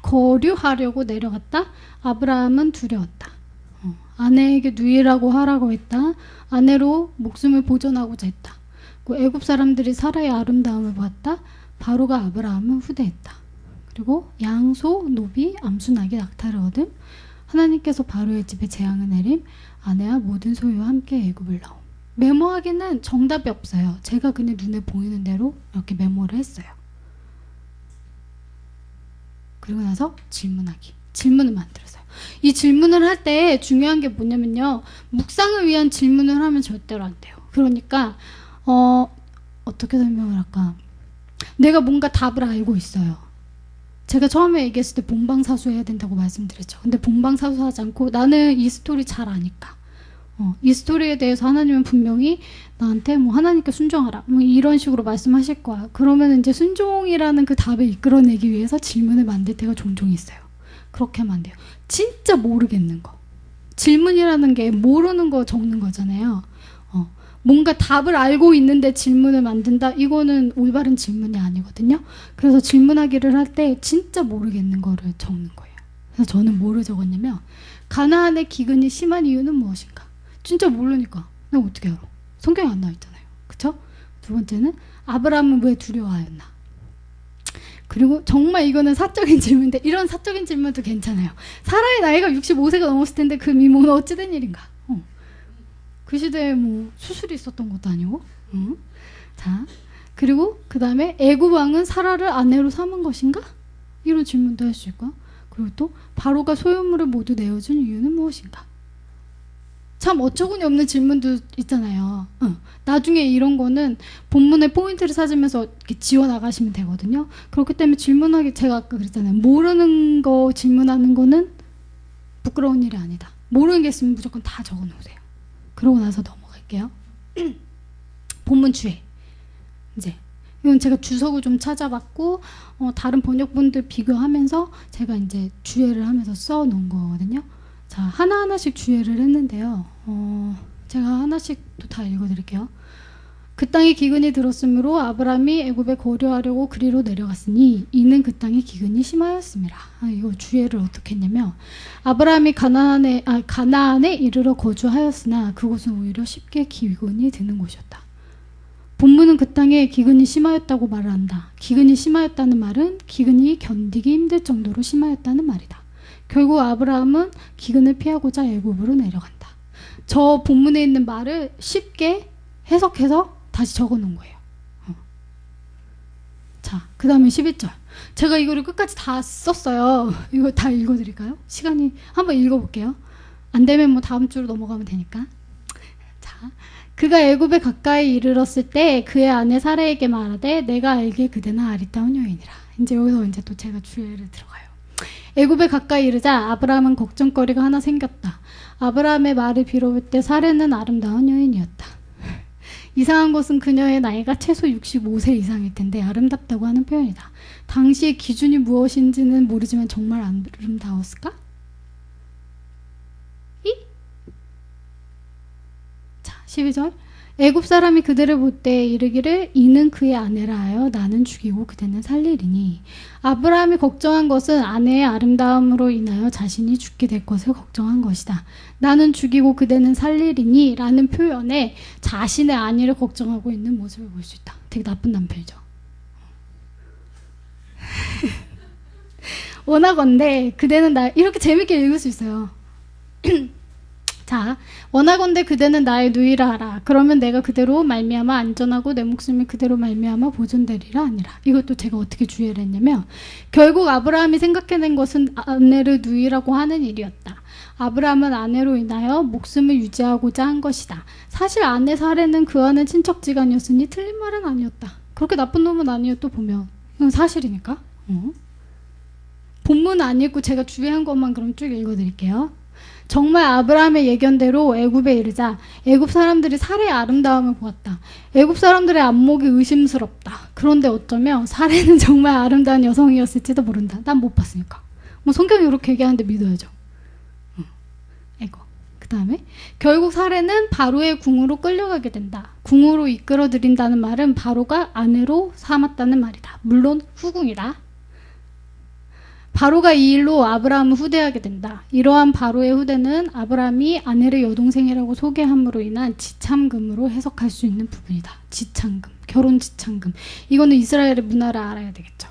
거류하려고 내려갔다. 아브라함은 두려웠다. 아내에게 누이라고 하라고 했다. 아내로 목숨을 보존하고자 했다. 애굽 사람들이 사라의 아름다움을 보았다. 바로가 아브라함을 후대했다. 그리고 양, 소, 노비, 암수나귀, 낙타를 얻음. 하나님께서 바로의 집에 재앙을 내림. 아내와 모든 소유와 함께 애굽을 나옴. 메모하기는 정답이 없어요. 제가 그냥 눈에 보이는 대로 이렇게 메모를 했어요. 그리고 나서 질문하기. 질문을 만들었어요. 이 질문을 할 때 중요한 게 뭐냐면요. 묵상을 위한 질문을 하면 절대로 안 돼요. 그러니까 어떻게 설명을 할까? 내가 뭔가 답을 알고 있어요. 제가 처음에 얘기했을 때 본방사수 해야 된다고 말씀드렸죠. 근데 본방사수 하지 않고 나는 이 스토리 잘 아니까 이 스토리에 대해서 하나님은 분명히 나한테 뭐 하나님께 순종하라 뭐 이런 식으로 말씀하실 거야. 그러면 이제 순종이라는 그 답을 이끌어내기 위해서 질문을 만들 때가 종종 있어요. 그렇게 하면 안 돼요. 진짜 모르겠는 거. 질문이라는 게 모르는 거 적는 거잖아요. 뭔가 답을 알고 있는데 질문을 만든다? 이거는 올바른 질문이 아니거든요. 그래서 질문하기를 할 때 진짜 모르겠는 거를 적는 거예요. 그래서 저는 뭐를 적었냐면 가나안의 기근이 심한 이유는 무엇인가? 진짜 모르니까 내가 어떻게 알아? 성경에 안 나와 있잖아요. 그쵸? 두 번째는 아브라함은 왜 두려워하였나? 그리고 정말 이거는 사적인 질문인데 이런 사적인 질문도 괜찮아요. 사라의 나이가 65세가 넘었을 텐데 그 미모는 어찌된 일인가? 그 시대에 뭐 수술이 있었던 것도 아니고. 자, 그리고 그 다음에 애굽 왕은 사라를 아내로 삼은 것인가? 이런 질문도 할 수 있고요. 그리고 또 바로가 소유물을 모두 내어준 이유는 무엇인가? 참 어처구니 없는 질문도 있잖아요. 나중에 이런 거는 본문의 포인트를 찾으면서 이렇게 지워나가시면 되거든요. 그렇기 때문에 질문하기, 제가 아까 그랬잖아요. 모르는 거 질문하는 거는 부끄러운 일이 아니다. 모르는 게 있으면 무조건 다 적어놓으세요. 그러고 나서 넘어갈게요. 본문 주에. 이제 이건 제가 주석을 좀 찾아봤고 다른 번역본들 비교하면서 제가 이제 주해를 하면서 써놓은 거거든요. 자, 하나하나씩 주해를 했는데요. 제가 하나씩 또 다 읽어드릴게요. 그 땅에 기근이 들었으므로 아브라함이 애굽에 거류하려고 그리로 내려갔으니 이는 그 땅에 기근이 심하였습니다. 이거 주해를 어떻게 했냐면 아브라함이 가나안에 이르러 거주하였으나 그곳은 오히려 쉽게 기근이 드는 곳이었다. 본문은 그 땅에 기근이 심하였다고 말을 한다. 기근이 심하였다는 말은 기근이 견디기 힘들 정도로 심하였다는 말이다. 결국 아브라함은 기근을 피하고자 애굽으로 내려간다. 저 본문에 있는 말을 쉽게 해석해서 다시 적어놓은 거예요. 자, 그 다음에 11절. 제가 이거를 끝까지 다 썼어요. 이거 다 읽어드릴까요? 시간이 한번 읽어볼게요. 안 되면 뭐 다음 주로 넘어가면 되니까. 자, 그가 애굽에 가까이 이르렀을 때 그의 아내 사라에게 말하되 내가 알기에 그대는 아리따운 여인이라. 이제 여기서 이제 또 제가 주의를 들어가요. 애굽에 가까이 이르자 아브라함은 걱정거리가 하나 생겼다. 아브라함의 말을 빌어볼 때 사라는 아름다운 여인이었다. 이상한 것은 그녀의 나이가 최소 65세 이상일 텐데 아름답다고 하는 표현이다. 당시의 기준이 무엇인지는 모르지만 정말 아름다웠을까? 자, 12절. 애굽 사람이 그들을 볼 때 이르기를 이는 그의 아내라 하여 나는 죽이고 그대는 살리리니. 아브라함이 걱정한 것은 아내의 아름다움으로 인하여 자신이 죽게 될 것을 걱정한 것이다. 나는 죽이고 그대는 살리리니 라는 표현에 자신의 아내를 걱정하고 있는 모습을 볼 수 있다. 되게 나쁜 남편이죠. 원하건대 그대는 나 이렇게 재밌게 읽을 수 있어요. 자, 원하건대 그대는 나의 누이라 하라. 그러면 내가 그대로 말미암아 안전하고 내 목숨이 그대로 말미암아 보존되리라 아니라. 이것도 제가 어떻게 주의를 했냐면 결국 아브라함이 생각해낸 것은 아내를 누이라고 하는 일이었다. 아브라함은 아내로 인하여 목숨을 유지하고자 한 것이다. 사실 아내 사례는 그와는 친척지간이었으니 틀린 말은 아니었다. 그렇게 나쁜 놈은 아니었도 보면 이건 사실이니까. 본문 안 읽고 제가 주의한 것만 그럼 쭉 읽어드릴게요. 정말 아브라함의 예견대로 애굽에 이르자 애굽 사람들이 사례의 아름다움을 보았다. 애굽 사람들의 안목이 의심스럽다. 그런데 어쩌면 사례는 정말 아름다운 여성이었을지도 모른다. 난 못 봤으니까. 뭐 성경이 이렇게 얘기하는데 믿어야죠. 이거. 그 다음에 결국 사례는 바로의 궁으로 끌려가게 된다. 궁으로 이끌어들인다는 말은 바로가 아내로 삼았다는 말이다. 물론 후궁이다. 바로가 이 일로 아브라함을 후대하게 된다. 이러한 바로의 후대는 아브라함이 아내를 여동생이라고 소개함으로 인한 지참금으로 해석할 수 있는 부분이다. 지참금, 결혼 지참금. 이거는 이스라엘의 문화를 알아야 되겠죠.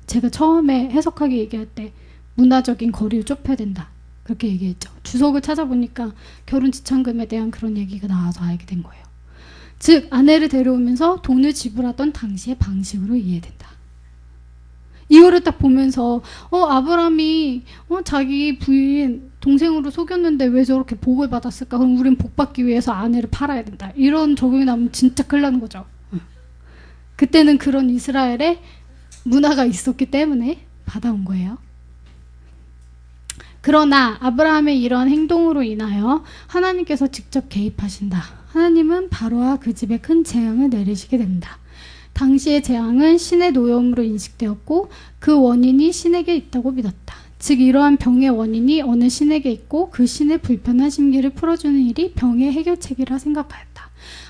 제가 처음에 해석하기 얘기할 때 문화적인 거리를 좁혀야 된다. 그렇게 얘기했죠. 주석을 찾아보니까 결혼 지참금에 대한 그런 얘기가 나와서 알게 된 거예요. 즉 아내를 데려오면서 돈을 지불하던 당시의 방식으로 이해된다. 이거를 딱 보면서 아브라함이 자기 부인 동생으로 속였는데 왜 저렇게 복을 받았을까? 그럼 우린 복 받기 위해서 아내를 팔아야 된다. 이런 적용이 나면 진짜 큰일 나는 거죠. 그때는 그런 이스라엘의 문화가 있었기 때문에 받아온 거예요. 그 그러나 아브라함의 이러한 행동으로 인하여 하나님께서 직접 개입하신다. 하나님은 바로와 그 집에 큰 재앙을 내리시게 된다. 당시의 재앙은 신의 노여움으로 인식되었고 그 원인이 신에게 있다고 믿었다. 즉 이러한 병의 원인이 어느 신에게 있고 그 신의 불편한 심기를 풀어주는 일이 병의 해결책이라 생각하였다.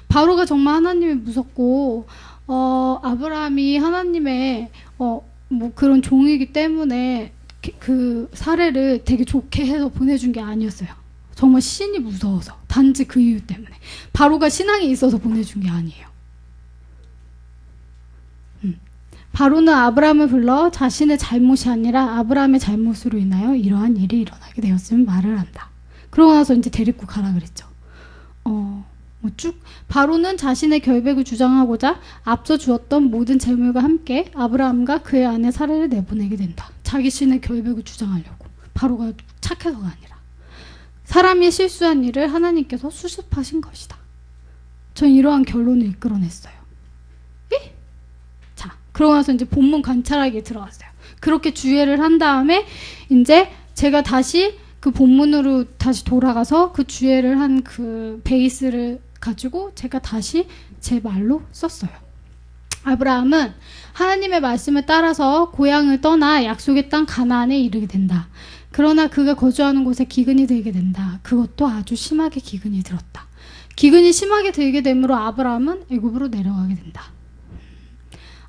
바로가 정말 하나님이 무섭고 아브라함이 하나님의 뭐 그런 종이기 때문에 그 사례를 되게 좋게 해서 보내준 게 아니었어요. 정말 신이 무서워서 단지 그 이유 때문에 바로가 신앙이 있어서 보내준 게 아니에요. 바로는 아브라함을 불러 자신의 잘못이 아니라 아브라함의 잘못으로 인하여 이러한 일이 일어나게 되었음을 말을 한다. 그러고 나서 이제 데리고 가라 그랬죠. 뭐 쭉 바로는 자신의 결백을 주장하고자 앞서 주었던 모든 재물과 함께 아브라함과 그의 아내 사라를 내보내게 된다. 자기 신의 결백을 주장하려고. 바로가 착해서가 아니라 사람이 실수한 일을 하나님께서 수습하신 것이다. 전 이러한 결론을 이끌어냈어요. 예? 자, 그러고 나서 이제 본문 관찰하기에 들어갔어요. 그렇게 주의를 한 다음에 이제 제가 다시 그 본문으로 다시 돌아가서 그 주의를 한 그 베이스를 가지고 제가 다시 제 말로 썼어요. 아브라함은 하나님의 말씀을 따라서 고향을 떠나 약속의 땅 가나안에 이르게 된다. 그러나 그가 거주하는 곳에 기근이 들게 된다. 그것도 아주 심하게 기근이 들었다. 기근이 심하게 들게 되므로 아브라함은 애굽으로 내려가게 된다.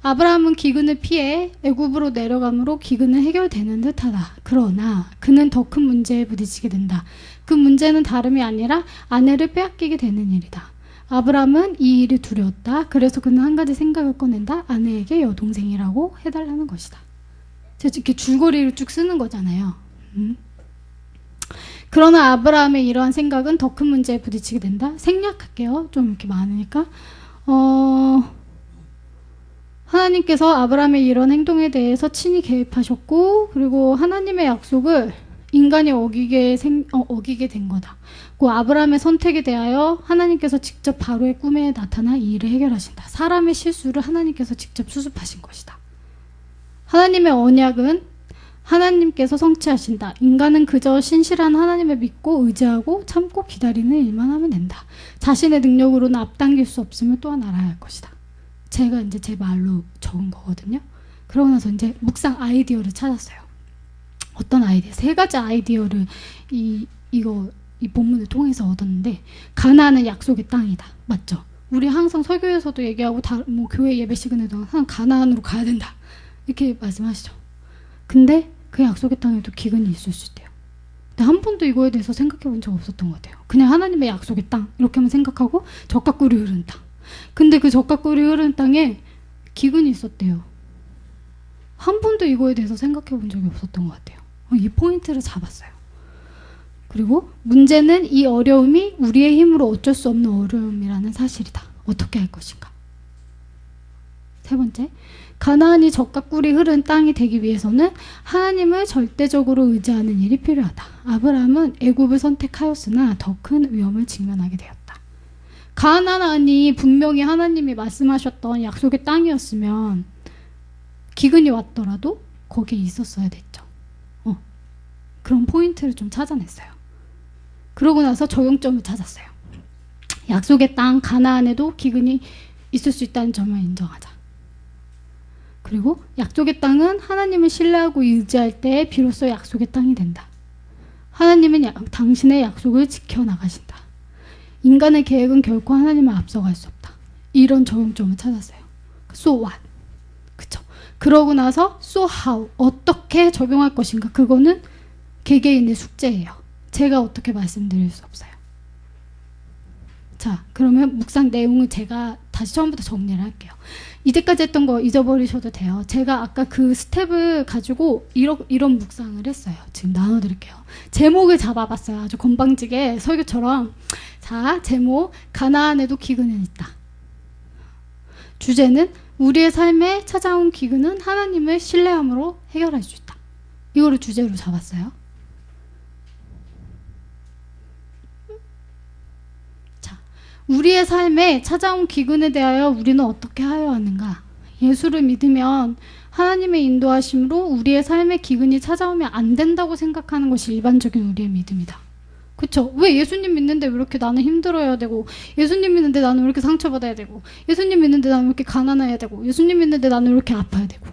아브라함은 기근을 피해 애굽으로 내려감으로 기근은 해결되는 듯하다. 그러나 그는 더 큰 문제에 부딪히게 된다. 그 문제는 다름이 아니라 아내를 빼앗기게 되는 일이다. 아브라함은 이 일이 두려웠다. 그래서 그는 한 가지 생각을 꺼낸다. 아내에게 여동생이라고 해달라는 것이다. 제가 이렇게 줄거리를 쭉 쓰는 거잖아요. 그러나 아브라함의 이러한 생각은 더 큰 문제에 부딪히게 된다. 생략할게요. 좀 이렇게 많으니까. 하나님께서 아브라함의 이런 행동에 대해서 친히 개입하셨고, 그리고 하나님의 약속을 인간이 어기게 된 거다. 그 아브라함의 선택에 대하여 하나님께서 직접 바로의 꿈에 나타나 이 일을 해결하신다. 사람의 실수를 하나님께서 직접 수습하신 것이다. 하나님의 언약은 하나님께서 성취하신다. 인간은 그저 신실한 하나님을 믿고 의지하고 참고 기다리는 일만 하면 된다. 자신의 능력으로는 앞당길 수 없음을 또한 알아야 할 것이다. 제가 이제 제 말로 적은 거거든요. 그러고 나서 이제 묵상 아이디어를 찾았어요. 어떤 아이디어? 3가지 아이디어를 이 본문을 통해서 얻었는데, 가나안은 약속의 땅이다. 맞죠? 우리 항상 설교에서도 얘기하고 뭐 교회 예배 시간에도 항상 가나안으로 가야 된다. 이렇게 말씀하시죠. 근데 그 약속의 땅에도 기근이 있을 수 있대요. 근데 한 번도 이거에 대해서 생각해 본 적 없었던 것 같아요. 그냥 하나님의 약속의 땅 이렇게만 생각하고 젖과 꿀이 흐르는 땅. 근데 그 젖과 꿀이 흐르는 땅에 기근이 있었대요. 한 번도 이거에 대해서 생각해 본 적이 없었던 것 같아요. 이 포인트를 잡았어요. 그리고 문제는 이 어려움이 우리의 힘으로 어쩔 수 없는 어려움이라는 사실이다. 어떻게 할 것인가? 3번째, 가나안이 젖과 꿀이 흐르는 땅이 되기 위해서는 하나님을 절대적으로 의지하는 일이 필요하다. 아브라함은 애굽을 선택하였으나 더 큰 위험을 직면하게 되었다. 가나안이 분명히 하나님이 말씀하셨던 약속의 땅이었으면 기근이 왔더라도 거기에 있었어야 됐죠. 그런 포인트를 좀 찾아냈어요. 그러고 나서 적용점을 찾았어요. 약속의 땅 가나안에도 기근이 있을 수 있다는 점을 인정하자. 그리고 약속의 땅은 하나님을 신뢰하고 의지할 때 비로소 약속의 땅이 된다. 하나님은 당신의 약속을 지켜나가신다. 인간의 계획은 결코 하나님을 앞서갈 수 없다. 이런 적용점을 찾았어요. So what? 그쵸? 그러고 나서 so how? 어떻게 적용할 것인가? 그거는 개개인의 숙제예요. 제가 어떻게 말씀드릴 수 없어요. 자, 그러면 묵상 내용을 제가 다시 처음부터 정리를 할게요. 이제까지 했던 거 잊어버리셔도 돼요. 제가 아까 그 스텝을 가지고 이런 묵상을 했어요. 지금 나눠드릴게요. 제목을 잡아봤어요. 아주 건방지게 설교처럼. 자, 제목 가나안에도 기근은 있다. 주제는 우리의 삶에 찾아온 기근은 하나님을 신뢰함으로 해결할 수 있다. 이거를 주제로 잡았어요. 우리의 삶에 찾아온 기근에 대하여 우리는 어떻게 하여야 하는가? 예수를 믿으면 하나님의 인도하심으로 우리의 삶에 기근이 찾아오면 안 된다고 생각하는 것이 일반적인 우리의 믿음이다. 그쵸? 왜 예수님 믿는데 왜 이렇게 나는 힘들어야 되고, 예수님 믿는데 나는 왜 이렇게 상처받아야 되고, 예수님 믿는데 나는 왜 이렇게 가난해야 되고, 예수님 믿는데 나는 왜 이렇게 아파야 되고.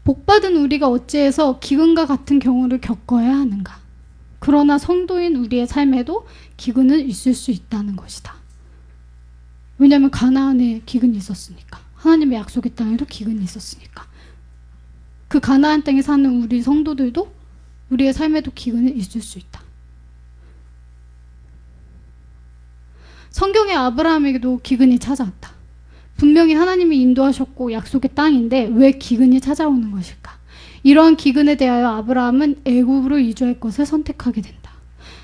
복받은 우리가 어찌해서 기근과 같은 경우를 겪어야 하는가? 그러나 성도인 우리의 삶에도 기근은 있을 수 있다는 것이다. 왜냐하면 가나안에 기근이 있었으니까. 하나님의 약속의 땅에도 기근이 있었으니까. 그 가나안 땅에 사는 우리 성도들도 우리의 삶에도 기근이 있을 수 있다. 성경의 아브라함에게도 기근이 찾아왔다. 분명히 하나님이 인도하셨고 약속의 땅인데 왜 기근이 찾아오는 것일까? 이러한 기근에 대하여 아브라함은 애굽으로 이주할 것을 선택하게 된다.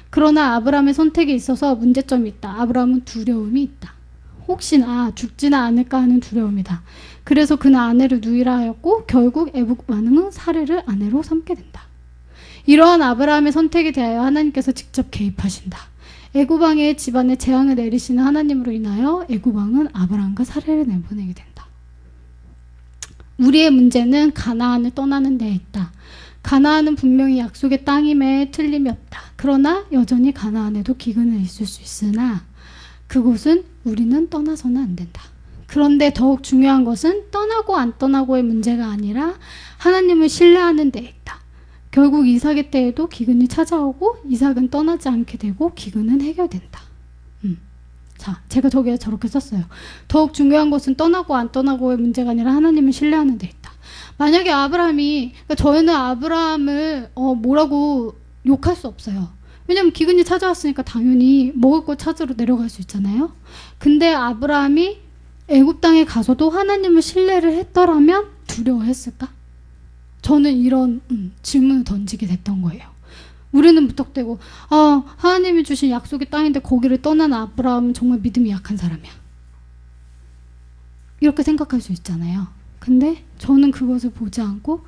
그러나 아브라함의 선택에 있어서 문제점이 있다. 아브라함은 두려움이 있다. 혹시나 죽지는 않을까 하는 두려움이다. 그래서 그는 아내를 누이라 하였고 결국 애굽 왕은 사례를 아내로 삼게 된다. 이러한 아브라함의 선택에 대하여 하나님께서 직접 개입하신다. 애굽 왕의 집안에 재앙을 내리시는 하나님으로 인하여 애굽 왕은 아브라함과 사례를 내보내게 된다. 우리의 문제는 가나안을 떠나는 데에 있다. 가나안은 분명히 약속의 땅임에 틀림이 없다. 그러나 여전히 가나안에도 기근은 있을 수 있으나 그곳은 우리는 떠나서는 안 된다. 그런데 더욱 중요한 것은 떠나고 안 떠나고의 문제가 아니라 하나님을 신뢰하는 데에 있다. 결국 이삭의 때에도 기근이 찾아오고 이삭은 떠나지 않게 되고 기근은 해결된다. 자, 제가 저기에 저렇게 썼어요. 더욱 중요한 것은 떠나고 안 떠나고의 문제가 아니라 하나님을 신뢰하는 데 있다. 만약에 아브라함이, 그러니까 저희는 아브라함을 뭐라고 욕할 수 없어요. 왜냐면 기근이 찾아왔으니까 당연히 먹을 거 찾으러 내려갈 수 있잖아요. 근데 아브라함이 애굽 땅에 가서도 하나님을 신뢰를 했더라면 두려워했을까? 저는 이런 질문을 던지게 됐던 거예요. 우리는 무턱대고 하나님이 주신 약속의 땅인데 거기를 떠난 아브라함은 정말 믿음이 약한 사람이야. 이렇게 생각할 수 있잖아요. 근데 저는 그것을 보지 않고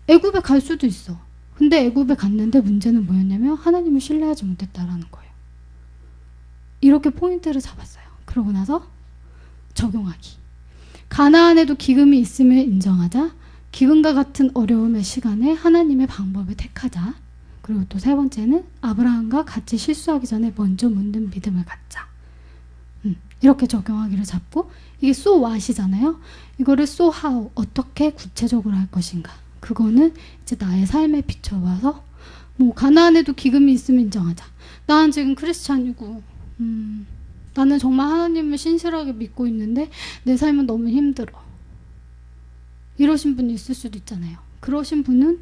애굽에 갈 수도 있어. 근데 애굽에 갔는데 문제는 뭐였냐면 하나님을 신뢰하지 못했다라는 거예요. 이렇게 포인트를 잡았어요. 그러고 나서 적용하기. 가나안에도 기근이 있음을 인정하자. 기근과 같은 어려움의 시간에 하나님의 방법을 택하자. 그리고 또 세 번째는 아브라함과 같이 실수하기 전에 먼저 묻는 믿음을 갖자. 이렇게 적용하기를 잡고 이게 so what이잖아요. 이거를 so how, 어떻게 구체적으로 할 것인가. 그거는 이제 나의 삶에 비춰봐서 뭐 가나안에도 기근이 있으면 인정하자. 나는 지금 크리스찬이고 나는 정말 하나님을 신실하게 믿고 있는데 내 삶은 너무 힘들어. 이러신 분이 있을 수도 있잖아요. 그러신 분은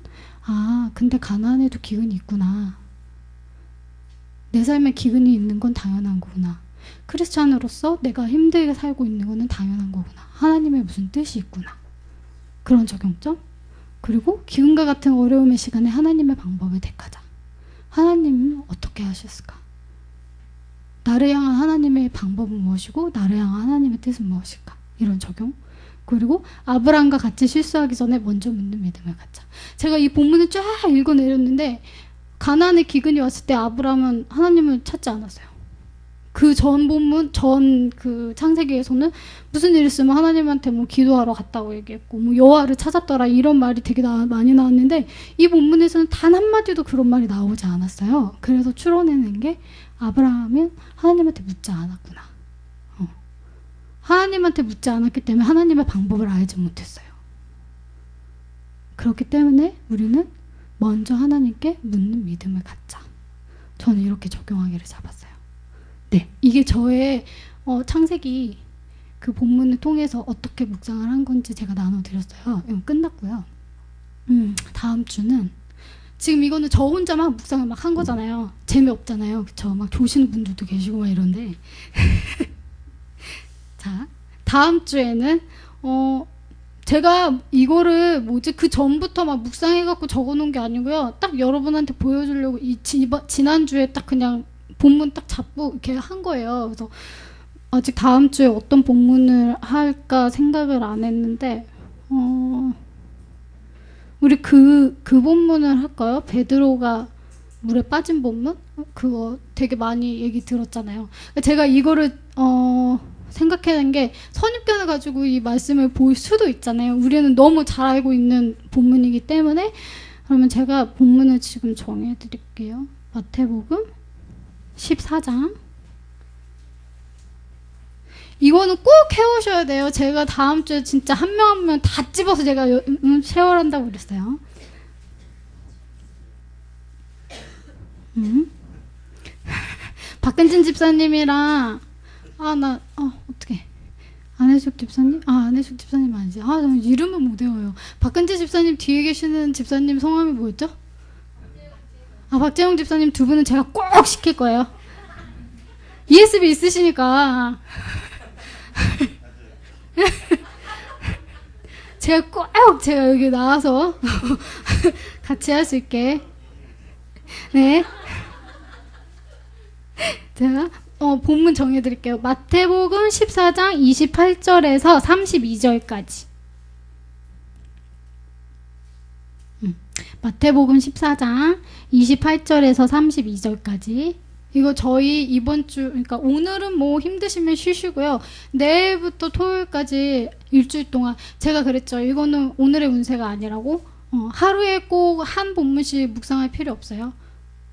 근데 가나안에도 기근이 있구나. 내 삶에 기근이 있는 건 당연한 거구나. 크리스찬으로서 내가 힘들게 살고 있는 거는 당연한 거구나. 하나님의 무슨 뜻이 있구나. 그런 적용점. 그리고 기근과 같은 어려움의 시간에 하나님의 방법을 택하자. 하나님은 어떻게 하셨을까? 나를 향한 하나님의 방법은 무엇이고 나를 향한 하나님의 뜻은 무엇일까? 이런 적용. 그리고 아브라함과 같이 실수하기 전에 먼저 묻는 믿음을 갖자. 제가 이 본문을 쫙 읽어내렸는데 가나안에 기근이 왔을 때 아브라함은 하나님을 찾지 않았어요. 그 전 본문, 그 창세기에서는 무슨 일 있으면 하나님한테 뭐 기도하러 갔다고 얘기했고 뭐 여호와를 찾았더라 이런 말이 되게 많이 나왔는데 이 본문에서는 단 한마디도 그런 말이 나오지 않았어요. 그래서 추론해낸 게 아브라함은 하나님한테 묻지 않았구나. 하나님한테 묻지 않았기 때문에 하나님의 방법을 알지 못했어요. 그렇기 때문에 우리는 먼저 하나님께 묻는 믿음을 갖자. 저는 이렇게 적용하기를 잡았어요. 네, 이게 저의 창세기 그 본문을 통해서 어떻게 묵상을 한 건지 제가 나눠드렸어요. 이건 끝났고요. 다음 주는 지금 이거는 저 혼자 막 묵상을 막 한 거잖아요. 재미없잖아요. 그쵸? 막 조시는 분들도 계시고 막 이런데 자, 다음 주에는 제가 이거를 그 전부터 막 묵상해갖고 적어놓은 게 아니고요. 딱 여러분한테 보여주려고 지난주에 딱 그냥 본문 딱 잡고 이렇게 한 거예요. 그래서 아직 다음 주에 어떤 본문을 할까 생각을 안 했는데 우리 그 본문을 할까요? 베드로가 물에 빠진 본문? 그거 되게 많이 얘기 들었잖아요. 제가 이거를 생각해낸 게 선입견을 가지고 이 말씀을 볼 수도 있잖아요. 우리는 너무 잘 알고 있는 본문이기 때문에. 그러면 제가 본문을 지금 정해드릴게요. 마태복음 14장. 이거는 꼭 해오셔야 돼요. 제가 다음 주에 진짜 한 명 한 명 다 집어서 제가 쉐어한다고 그랬어요. 박근진 집사님이랑 어떡해. 안혜숙 집사님? 안혜숙 집사님 아니지. 저는 이름은 못 외워요. 박근진 집사님 뒤에 계시는 집사님 성함이 뭐였죠? 박재용 집사님 두 분은 제가 꼭 시킬 거예요. ESB 있으시니까. 제가 여기 나와서 같이 할 수 있게. 네. 제가 본문 정해드릴게요. 마태복음 14장 28절에서 32절까지. 마태복음 14장 28절에서 32절까지. 이거 저희 이번 주, 그러니까 오늘은 뭐 힘드시면 쉬시고요. 내일부터 토요일까지 일주일 동안 제가 그랬죠. 이거는 오늘의 운세가 아니라고. 하루에 꼭 한 본문씩 묵상할 필요 없어요.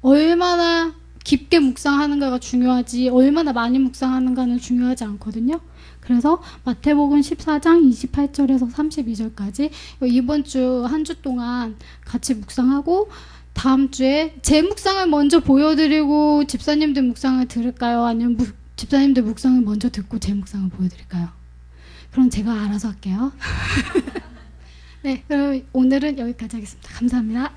얼마나 깊게 묵상하는가가 중요하지 얼마나 많이 묵상하는가는 중요하지 않거든요. 그래서 마태복음 14장 28절에서 32절까지 이번 주 한 주 동안 같이 묵상하고 다음 주에 제 묵상을 먼저 보여드리고 집사님들 묵상을 들을까요? 아니면 집사님들 묵상을 먼저 듣고 제 묵상을 보여드릴까요? 그럼 제가 알아서 할게요. 네, 그럼 오늘은 여기까지 하겠습니다. 감사합니다.